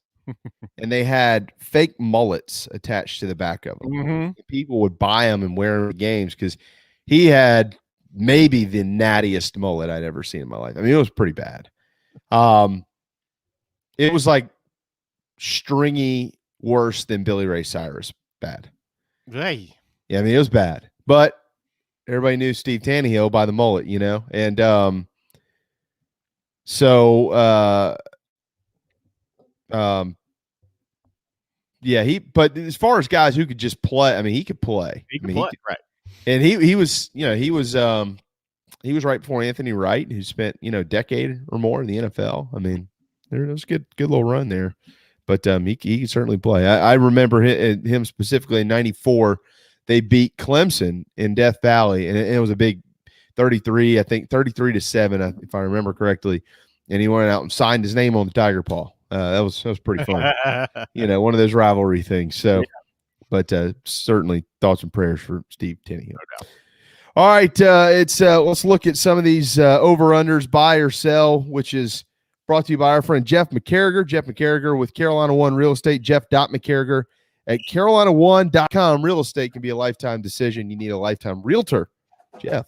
and they had fake mullets attached to the back of them.
Mm-hmm.
People would buy them and wear them to games because he had maybe the nattiest mullet I'd ever seen in my life. I mean, it was pretty bad. It was like stringy, worse than Billy Ray Cyrus bad.
Hey.
Yeah, I mean, it was bad. But everybody knew Steve Tannehill by the mullet, you know? And yeah, but as far as guys who could just play, I mean, he could play.
He could play, right.
And he was, you know, he was right before Anthony Wright, who spent, you know, a decade or more in the NFL. I mean, there was a good little run there. But he could certainly play. I remember him specifically in '94. They beat Clemson in Death Valley, and it was a big 33-7, if I remember correctly. And he went out and signed his name on the Tiger Paw. That was pretty fun. You know, one of those rivalry things. So, but certainly thoughts and prayers for Steve Tannehill. No doubt. All right, let's look at some of these over-unders, buy or sell, which is brought to you by our friend Jeff McCarriger. Jeff McCarriger with Carolina One Real Estate. Jeff.McCarriger at CarolinaOne.com. Real estate can be a lifetime decision. You need a lifetime realtor. Jeff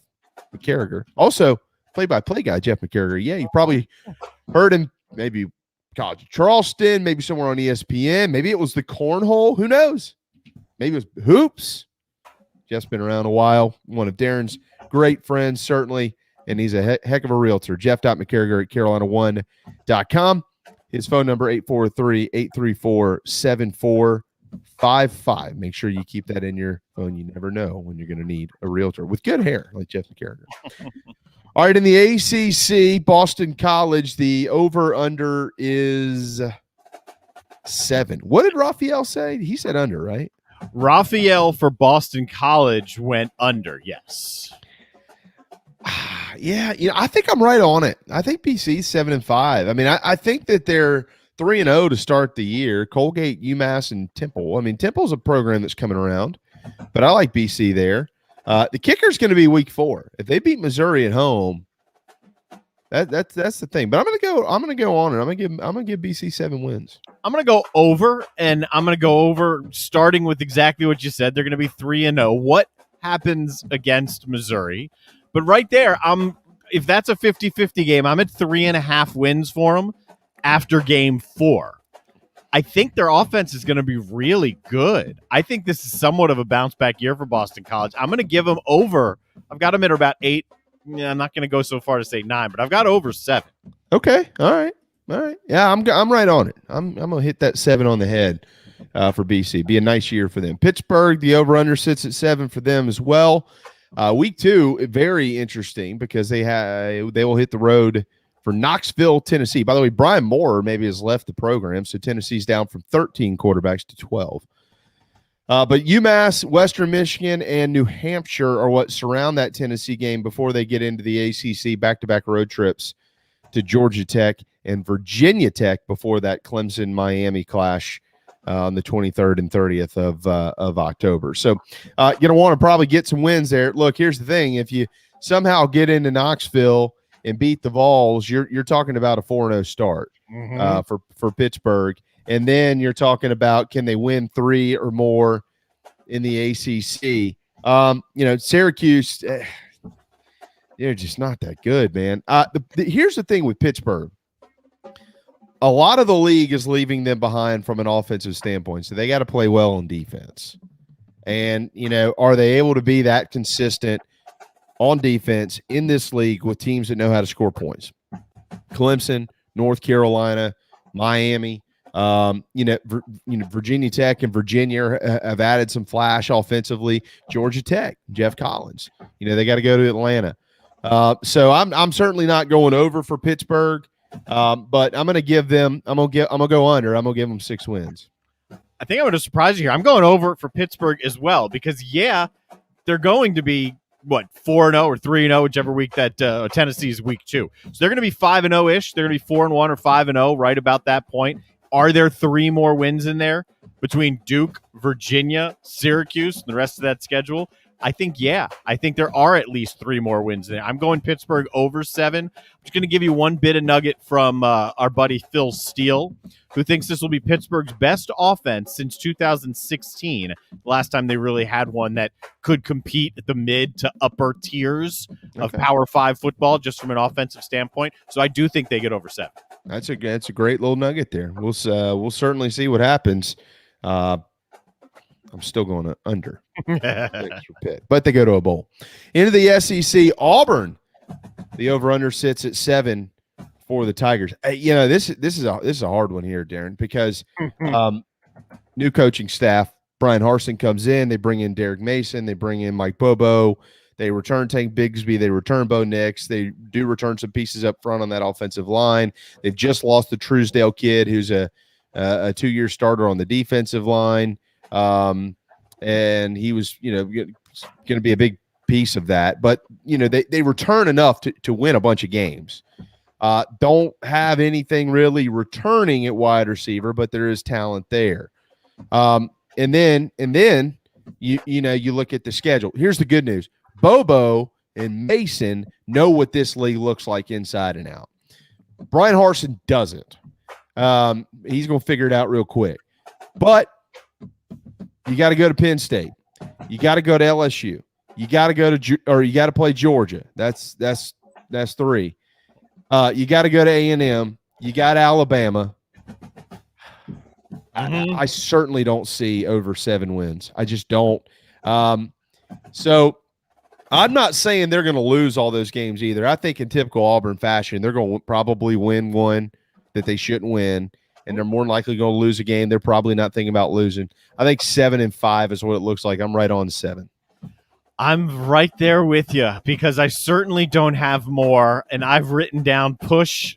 McCarriger. Also, play-by-play guy, Jeff McCarriger. Yeah, you probably heard him maybe College of Charleston, maybe somewhere on ESPN. Maybe it was the Cornhole. Who knows? Maybe it was Hoops. Jeff's been around a while. One of Darren's great friends, certainly. And he's a heck of a realtor. Jeff.McCarriger at CarolinaOne.com. His phone number, 843-834-7455. Make sure you keep that in your phone. You never know when you're going to need a realtor with good hair like Jeff McCarriger. All right, in the ACC, Boston College, the over-under is 7. What did Raphael say? He said under, right?
Raphael for Boston College went under, yes.
Yeah, you know, I think I'm right on it. I think BC's 7-5. I mean, I think that they're 3-0 to start the year. Colgate, UMass, and Temple. I mean, Temple's a program that's coming around, but I like BC there. The kicker's going to be week 4. If they beat Missouri at home, that's the thing. But I'm going to go on it. I'm going to give BC 7 wins.
I'm going to go over, and I'm going to go over starting with exactly what you said. They're going to be 3-0. What happens against Missouri? But right there, if that's a 50-50 game, I'm at 3.5 wins for them after game 4. I think their offense is going to be really good. I think this is somewhat of a bounce back year for Boston College. I'm going to give them over. I've got them at about 8. Yeah, I'm not going to go so far to say 9, but I've got over 7.
Okay. All right. Yeah, I'm right on it. I'm going to hit that 7 on the head for BC. Be a nice year for them. Pittsburgh, the over-under sits at 7 for them as well. Week 2, very interesting because they will hit the road for Knoxville, Tennessee. By the way, Brian Moore maybe has left the program, so Tennessee's down from 13 quarterbacks to 12. But UMass, Western Michigan, and New Hampshire are what surround that Tennessee game before they get into the ACC back-to-back road trips to Georgia Tech and Virginia Tech before that Clemson-Miami clash on the 23rd and 30th of October. So you're going to want to probably get some wins there. Look, here's the thing. If you somehow get into Knoxville and beat the Vols, you're talking about a 4-0 start for Pittsburgh. And then you're talking about, can they win 3 or more in the ACC? Syracuse, they're just not that good, man. Here's the thing with Pittsburgh. a lot of the league is leaving them behind from an offensive standpoint. So they got to play well on defense. And, are they able to be that consistent on defense in this league with teams that know how to score points? Clemson, North Carolina, Miami, Virginia Tech and Virginia have added some flash offensively. Georgia Tech, Jeff Collins, they got to go to Atlanta. So I'm certainly not going over for Pittsburgh, but I'm going to give them. I'm going to go under. I'm going to give them 6 wins.
I think I'm going to surprise you here. I'm going over for Pittsburgh as well because they're going to be 4-0 or 3-0, whichever week that Tennessee's week 2. So they're going to be 5-0 ish. They're going to be 4-1 or 5-0, right about that point. Are there 3 more wins in there between Duke, Virginia, Syracuse, and the rest of that schedule? I think there are at least 3 more wins there. I'm going Pittsburgh over 7. I'm just going to give you one bit of nugget from our buddy Phil Steele, who thinks this will be Pittsburgh's best offense since 2016, last time they really had one that could compete at the mid to upper tiers of Power 5 football, just from an offensive standpoint. So I do think they get over 7.
That's a great little nugget there. We'll certainly see what happens. I'm still going under. But they go to a bowl. Into the SEC, Auburn. The over/under sits at 7 for the Tigers. This is a hard one here, Darren, because new coaching staff. Brian Harsin comes in. They bring in Derek Mason. They bring in Mike Bobo. They return Tank Bigsby. They return Bo Nix. They do return some pieces up front on that offensive line. They've just lost the Truesdale kid, who's a 2-year starter on the defensive line. And he was, going to be a big piece of that. But, they return enough to win a bunch of games. Don't have anything really returning at wide receiver, but there is talent there. And then you look at the schedule. Here's the good news. Bobo and Mason know what this league looks like inside and out. Brian Harsin doesn't. He's going to figure it out real quick. But you got to go to Penn State. You got to go to LSU. You got to go to you got to play Georgia. That's 3. You got to go to A&M. You got Alabama. I certainly don't see over 7 wins. I just don't. So I'm not saying they're going to lose all those games either. I think in typical Auburn fashion, they're going to probably win one that they shouldn't win, and they're more than likely going to lose a game they're probably not thinking about losing. I think 7-5 is what it looks like. I'm right on 7.
I'm right there with you because I certainly don't have more, and I've written down push/under.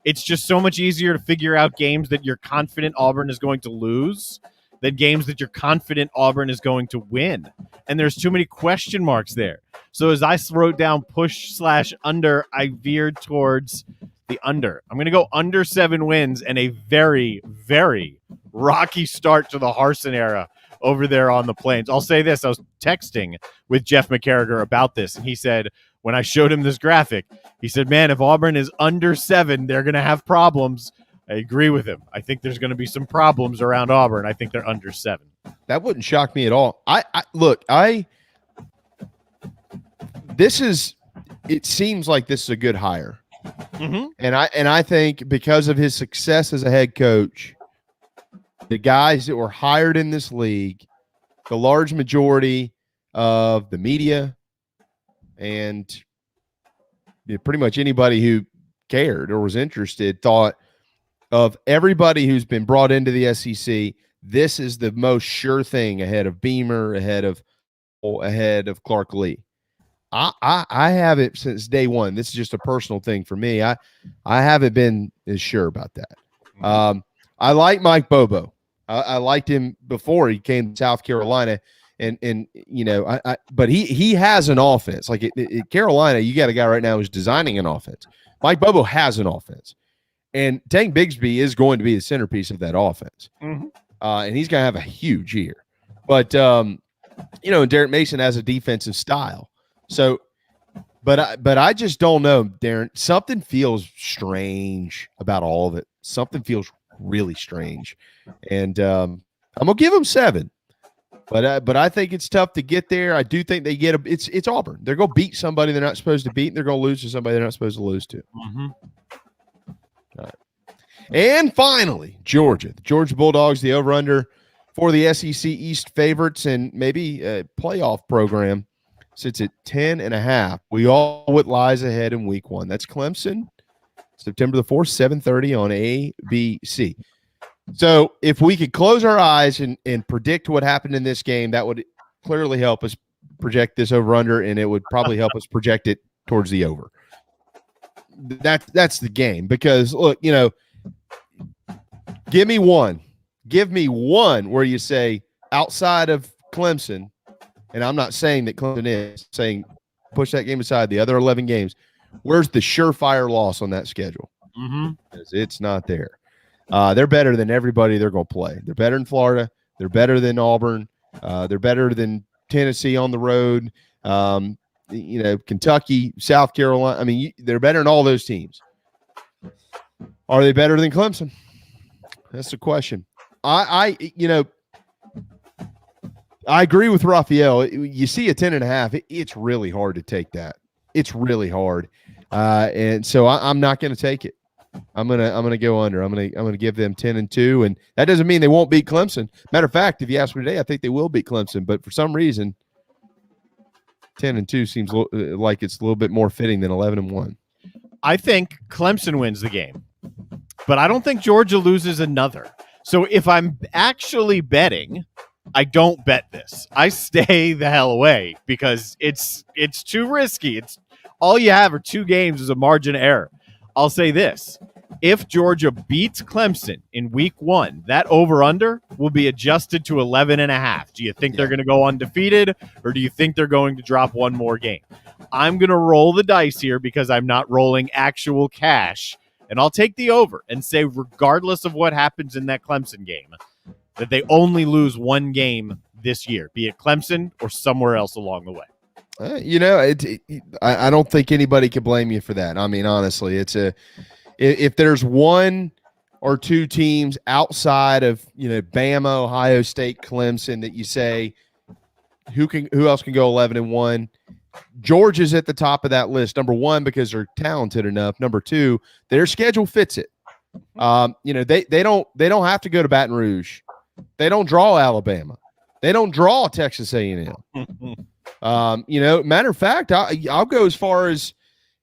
It's just so much easier to figure out games that you're confident Auburn is going to lose than games that you're confident Auburn is going to win. And there's too many question marks there. So as I wrote down push/under, I veered towards the under. I'm going to go under 7 wins and a very, very rocky start to the Harsin era over there on the Plains. I'll say this. I was texting with Jeff McCarriger about this, and he said, when I showed him this graphic, he said, man, if Auburn is under 7, they're going to have problems. I agree with him. I think there's going to be some problems around Auburn. I think they're under 7.
That wouldn't shock me at all. It seems like this is a good hire.
Mm-hmm.
And I think because of his success as a head coach, the guys that were hired in this league, the large majority of the media and pretty much anybody who cared or was interested thought of everybody who's been brought into the SEC, this is the most sure thing ahead of Beamer, ahead of Clark Lee. I haven't since day one. This is just a personal thing for me. I haven't been as sure about that. I like Mike Bobo. I liked him before he came to South Carolina, but he has an offense. Like at Carolina, you got a guy right now who's designing an offense. Mike Bobo has an offense, and Tank Bigsby is going to be the centerpiece of that offense.
Mm-hmm.
And he's going to have a huge year. But Derek Mason has a defensive style. So, but I just don't know, Darren. Something feels strange about all of it. Something feels really strange, and I'm gonna give them 7. But I think it's tough to get there. I do think they get it's Auburn. They're gonna beat somebody they're not supposed to beat, and they're gonna lose to somebody they're not supposed to lose to.
Mm-hmm.
And finally, Georgia. The Georgia Bulldogs, the over-under for the SEC East favorites and maybe a playoff program sits at 10.5. We all what lies ahead in week 1. That's Clemson, September the 4th, 7:30 on ABC. So if we could close our eyes and predict what happened in this game, that would clearly help us project this over-under, and it would probably help us project it towards the over. That's the game because, look, give me one where you say outside of Clemson, and I'm not saying that Clemson is, saying push that game aside, the other 11 games, where's the surefire loss on that schedule? Because it's not there. They're better than everybody they're going to play. They're better than Florida. They're better than Auburn. They're better than Tennessee on the road. Kentucky, South Carolina. I mean, they're better than all those teams. Are they better than Clemson? That's the question. I agree with Raphael. You see a 10.5, it's really hard to take that. It's really hard. And so I'm not going to take it. I'm gonna go under. I'm gonna give them 10-2, and that doesn't mean they won't beat Clemson. Matter of fact, if you ask me today, I think they will beat Clemson. But for some reason, 10-2 seems like it's a little bit more fitting than 11-1.
I think Clemson wins the game, but I don't think Georgia loses another. So if I'm actually betting, I don't bet this. I stay the hell away because it's too risky. It's all you have are 2 games as a margin of error. I'll say this. If Georgia beats Clemson in week 1, that over-under will be adjusted to 11.5. Do you think they're going to go undefeated, or do you think they're going to drop one more game? I'm going to roll the dice here because I'm not rolling actual cash, and I'll take the over and say regardless of what happens in that Clemson game, that they only lose 1 game this year, be it Clemson or somewhere else along the way.
I don't think anybody can blame you for that. I mean, honestly, if there's 1 or 2 teams outside of Bama, Ohio State, Clemson that you say who else can go 11-1, Georgia's at the top of that list. Number 1 because they're talented enough. Number 2, their schedule fits it. They don't have to go to Baton Rouge. They don't draw Alabama. They don't draw Texas A&M. Matter of fact, I'll go as far as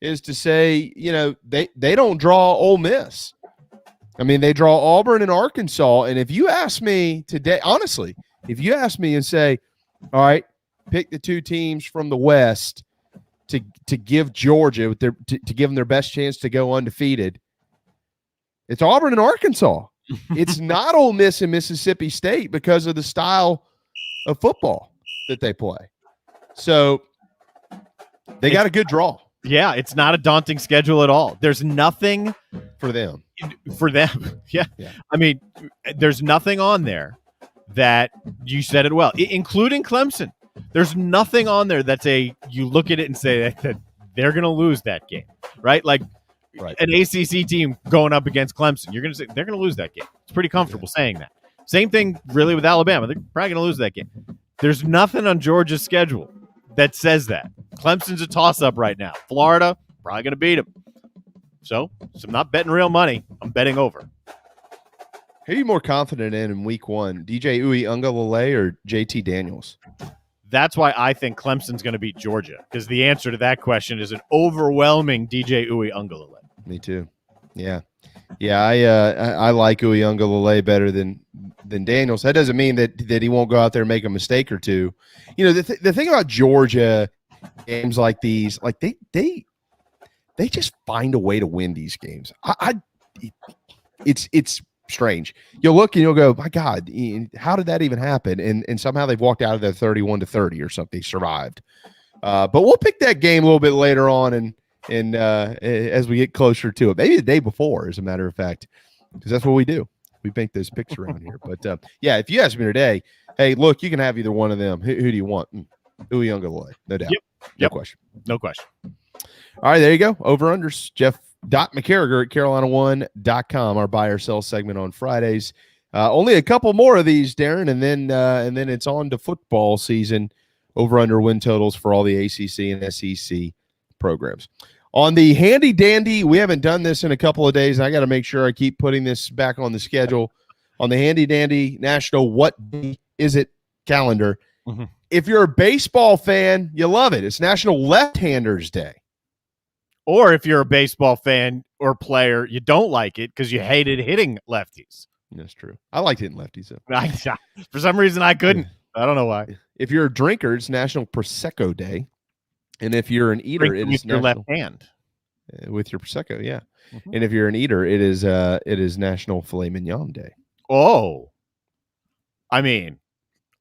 to say, they don't draw Ole Miss. I mean, they draw Auburn and Arkansas. And if you ask me today, honestly, if you ask me and say, all right, pick the 2 teams from the West to give Georgia to give them their best chance to go undefeated, it's Auburn and Arkansas. It's not Ole Miss and Mississippi State because of the style of football that they play. So they got a good draw.
Yeah, it's not a daunting schedule at all. There's nothing
for them.
Yeah. I mean, there's nothing on there that you said it well, including Clemson. There's nothing on there that's you look at it and say that they're going to lose that game, right? Like an ACC team going up against Clemson, you're going to say they're going to lose that game. It's pretty comfortable saying that. Same thing really with Alabama. They're probably going to lose that game. There's nothing on Georgia's schedule that says that. Clemson's a toss-up right now. Florida, probably going to beat them. So I'm not betting real money. I'm betting over.
Who are you more confident in week 1, DJ Uiagalelei or JT Daniels?
That's why I think Clemson's going to beat Georgia, because the answer to that question is an overwhelming DJ Uiagalelei.
Me too. Yeah. I like Uiagalelei better than Daniels. That doesn't mean that he won't go out there and make a mistake or two. The thing about Georgia games like these, like they just find a way to win these games. It's strange. You'll look and you'll go, my God, how did that even happen? And somehow they've walked out of there 31-30 or something, survived. But we'll pick that game a little bit later on and as we get closer to it, maybe the day before, as a matter of fact, because that's what we do. We make those picks around here. But if you ask me today, hey, look, you can have either one of them. Who do you want? Uiagalelei, no doubt.
Yep.
No question. All right, there you go. Over-unders. Jeff McCarriger at Carolina1.com, our buy or sell segment on Fridays. Only a couple more of these, Darren, and then it's on to football season. Over-under win totals for all the ACC and SEC programs. On the handy dandy, we haven't done this in a couple of days. I got to make sure I keep putting this back on the schedule. On the handy dandy national what is it calendar.
Mm-hmm.
If you're a baseball fan, you love it. It's National Left-Handers Day.
Or if you're a baseball fan or player, you don't like it because you hated hitting lefties.
That's true. I liked hitting lefties, though.
For some reason, I couldn't. I don't know why.
If you're a drinker, it's National Prosecco Day. And if you're an eater, it is
your
National,
left hand.
With your Prosecco, yeah.
Mm-hmm.
And if you're an eater, it is National Filet Mignon Day.
Oh. I mean,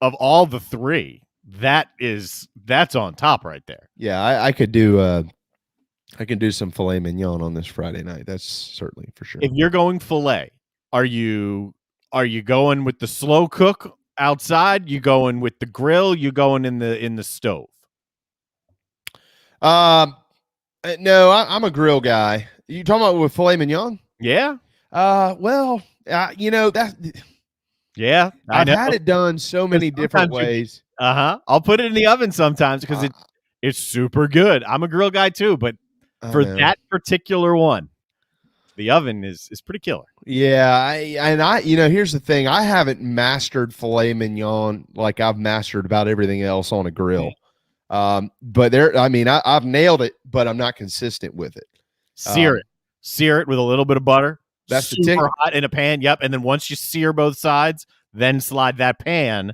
of all the three, that's on top right there.
Yeah, I could do I can do some filet mignon on this Friday night. That's certainly for sure.
If you're going filet, are you going with the slow cook outside? You going with the grill? You going in the stove?
No, I'm a grill guy. You talking about with filet mignon?
Yeah.
Well, that.
Yeah,
I've had it done so many different ways.
I'll put it in the oven sometimes because it's super good. I'm a grill guy too, but for that particular one, the oven is pretty killer.
Yeah, here's the thing. I haven't mastered filet mignon like I've mastered about everything else on a grill. But I've nailed it, but I'm not consistent with it.
Sear it with a little bit of butter.
That's the
super hot in a pan. Yep. And then once you sear both sides, then slide that pan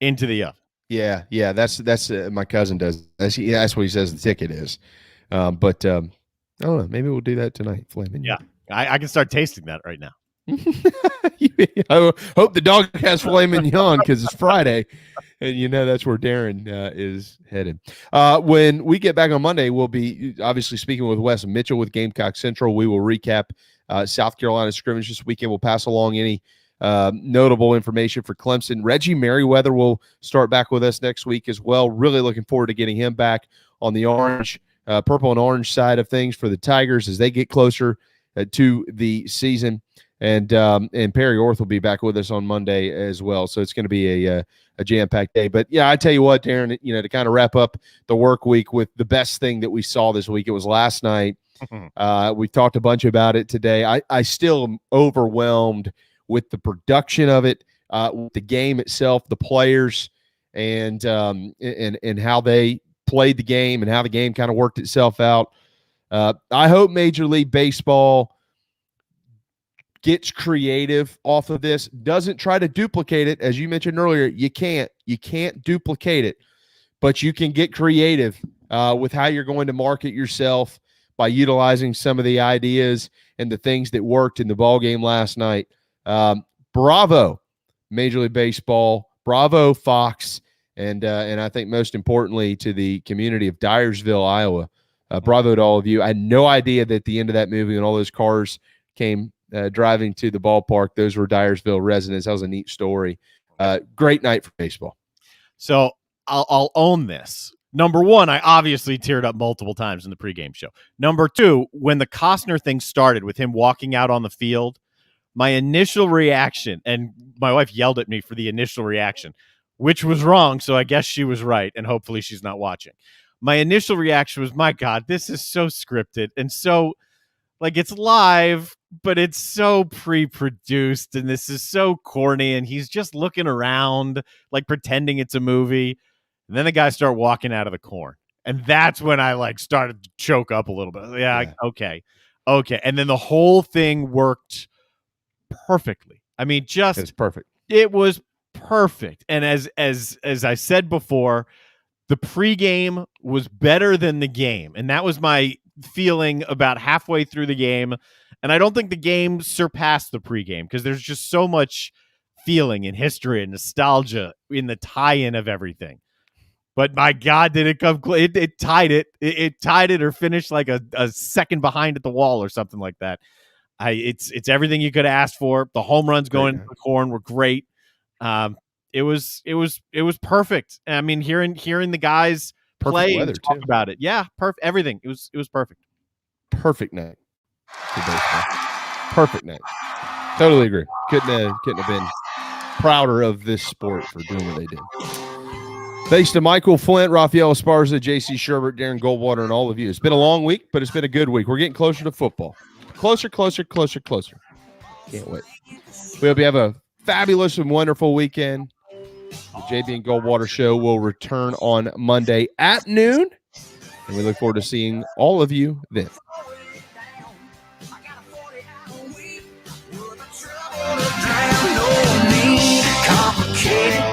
into the oven.
Yeah. That's my cousin does. That's what he says the ticket is. But I don't know. Maybe we'll do that tonight. Filet mignon.
Yeah. I can start tasting that right now.
I hope the dog has filet mignon because it's Friday, and that's where Darren is headed. When we get back on Monday, we'll be obviously speaking with Wes Mitchell with Gamecock Central. We will recap South Carolina scrimmage this weekend. We'll pass along any notable information for Clemson. Reggie Merriweather will start back with us next week as well. Really looking forward to getting him back on the purple and orange side of things for the Tigers as they get closer to the season. And Perry Orth will be back with us on Monday as well. So it's going to be a jam-packed day. But, yeah, I tell you what, Darren, to kind of wrap up the work week with the best thing that we saw this week, it was last night. We talked a bunch about it today. I still am overwhelmed with the production of it, with the game itself, the players, and how they played the game and how the game kind of worked itself out. I hope Major League Baseball gets creative off of this, doesn't try to duplicate it. As you mentioned earlier, you can't duplicate it, but you can get creative with how you're going to market yourself by utilizing some of the ideas and the things that worked in the ball game last night. Bravo, Major League Baseball. Bravo, Fox. And I think most importantly to the community of Dyersville, Iowa. Bravo to all of you. I had no idea that at the end of that movie when all those cars came driving to the ballpark, those were Dyersville residents. That was a neat story. Great night for baseball.
So I'll own this. Number one, I obviously teared up multiple times in the pregame show. Number two, when the Costner thing started with him walking out on the field, my initial reaction, and my wife yelled at me for the initial reaction, which was wrong, so I guess she was right, and hopefully she's not watching. My initial reaction was, my God, this is so scripted and so, it's live, but it's so pre-produced, and this is so corny, and he's just looking around, pretending it's a movie. And then the guys start walking out of the corn. And that's when I, started to choke up a little bit. Yeah. Okay. And then the whole thing worked perfectly. I mean,
it's perfect.
It was perfect. And as I said before, the pregame was better than the game. And that was my feeling about halfway through the game. And I don't think the game surpassed the pregame because there's just so much feeling and history and nostalgia in the tie-in of everything. But my God, did it come close? It tied it. It tied it or finished a second behind at the wall or something like that. It's everything you could ask for. The home runs going into the corn were great. It was perfect. I mean, hearing the guys play and talk about it. Yeah, perfect. Everything. It was perfect.
Perfect night. Perfect night. Totally agree. Couldn't have been prouder of this sport for doing what they did. Thanks to Michael Flint, Raphael Esparza, JC Shurburtt, Darren Goldwater, and all of you. It's been a long week, but it's been a good week. We're getting closer to football. Closer. Can't wait. We hope you have a fabulous and wonderful weekend. The JB and Goldwater Show will return on Monday at noon, and we look forward to seeing all of you then.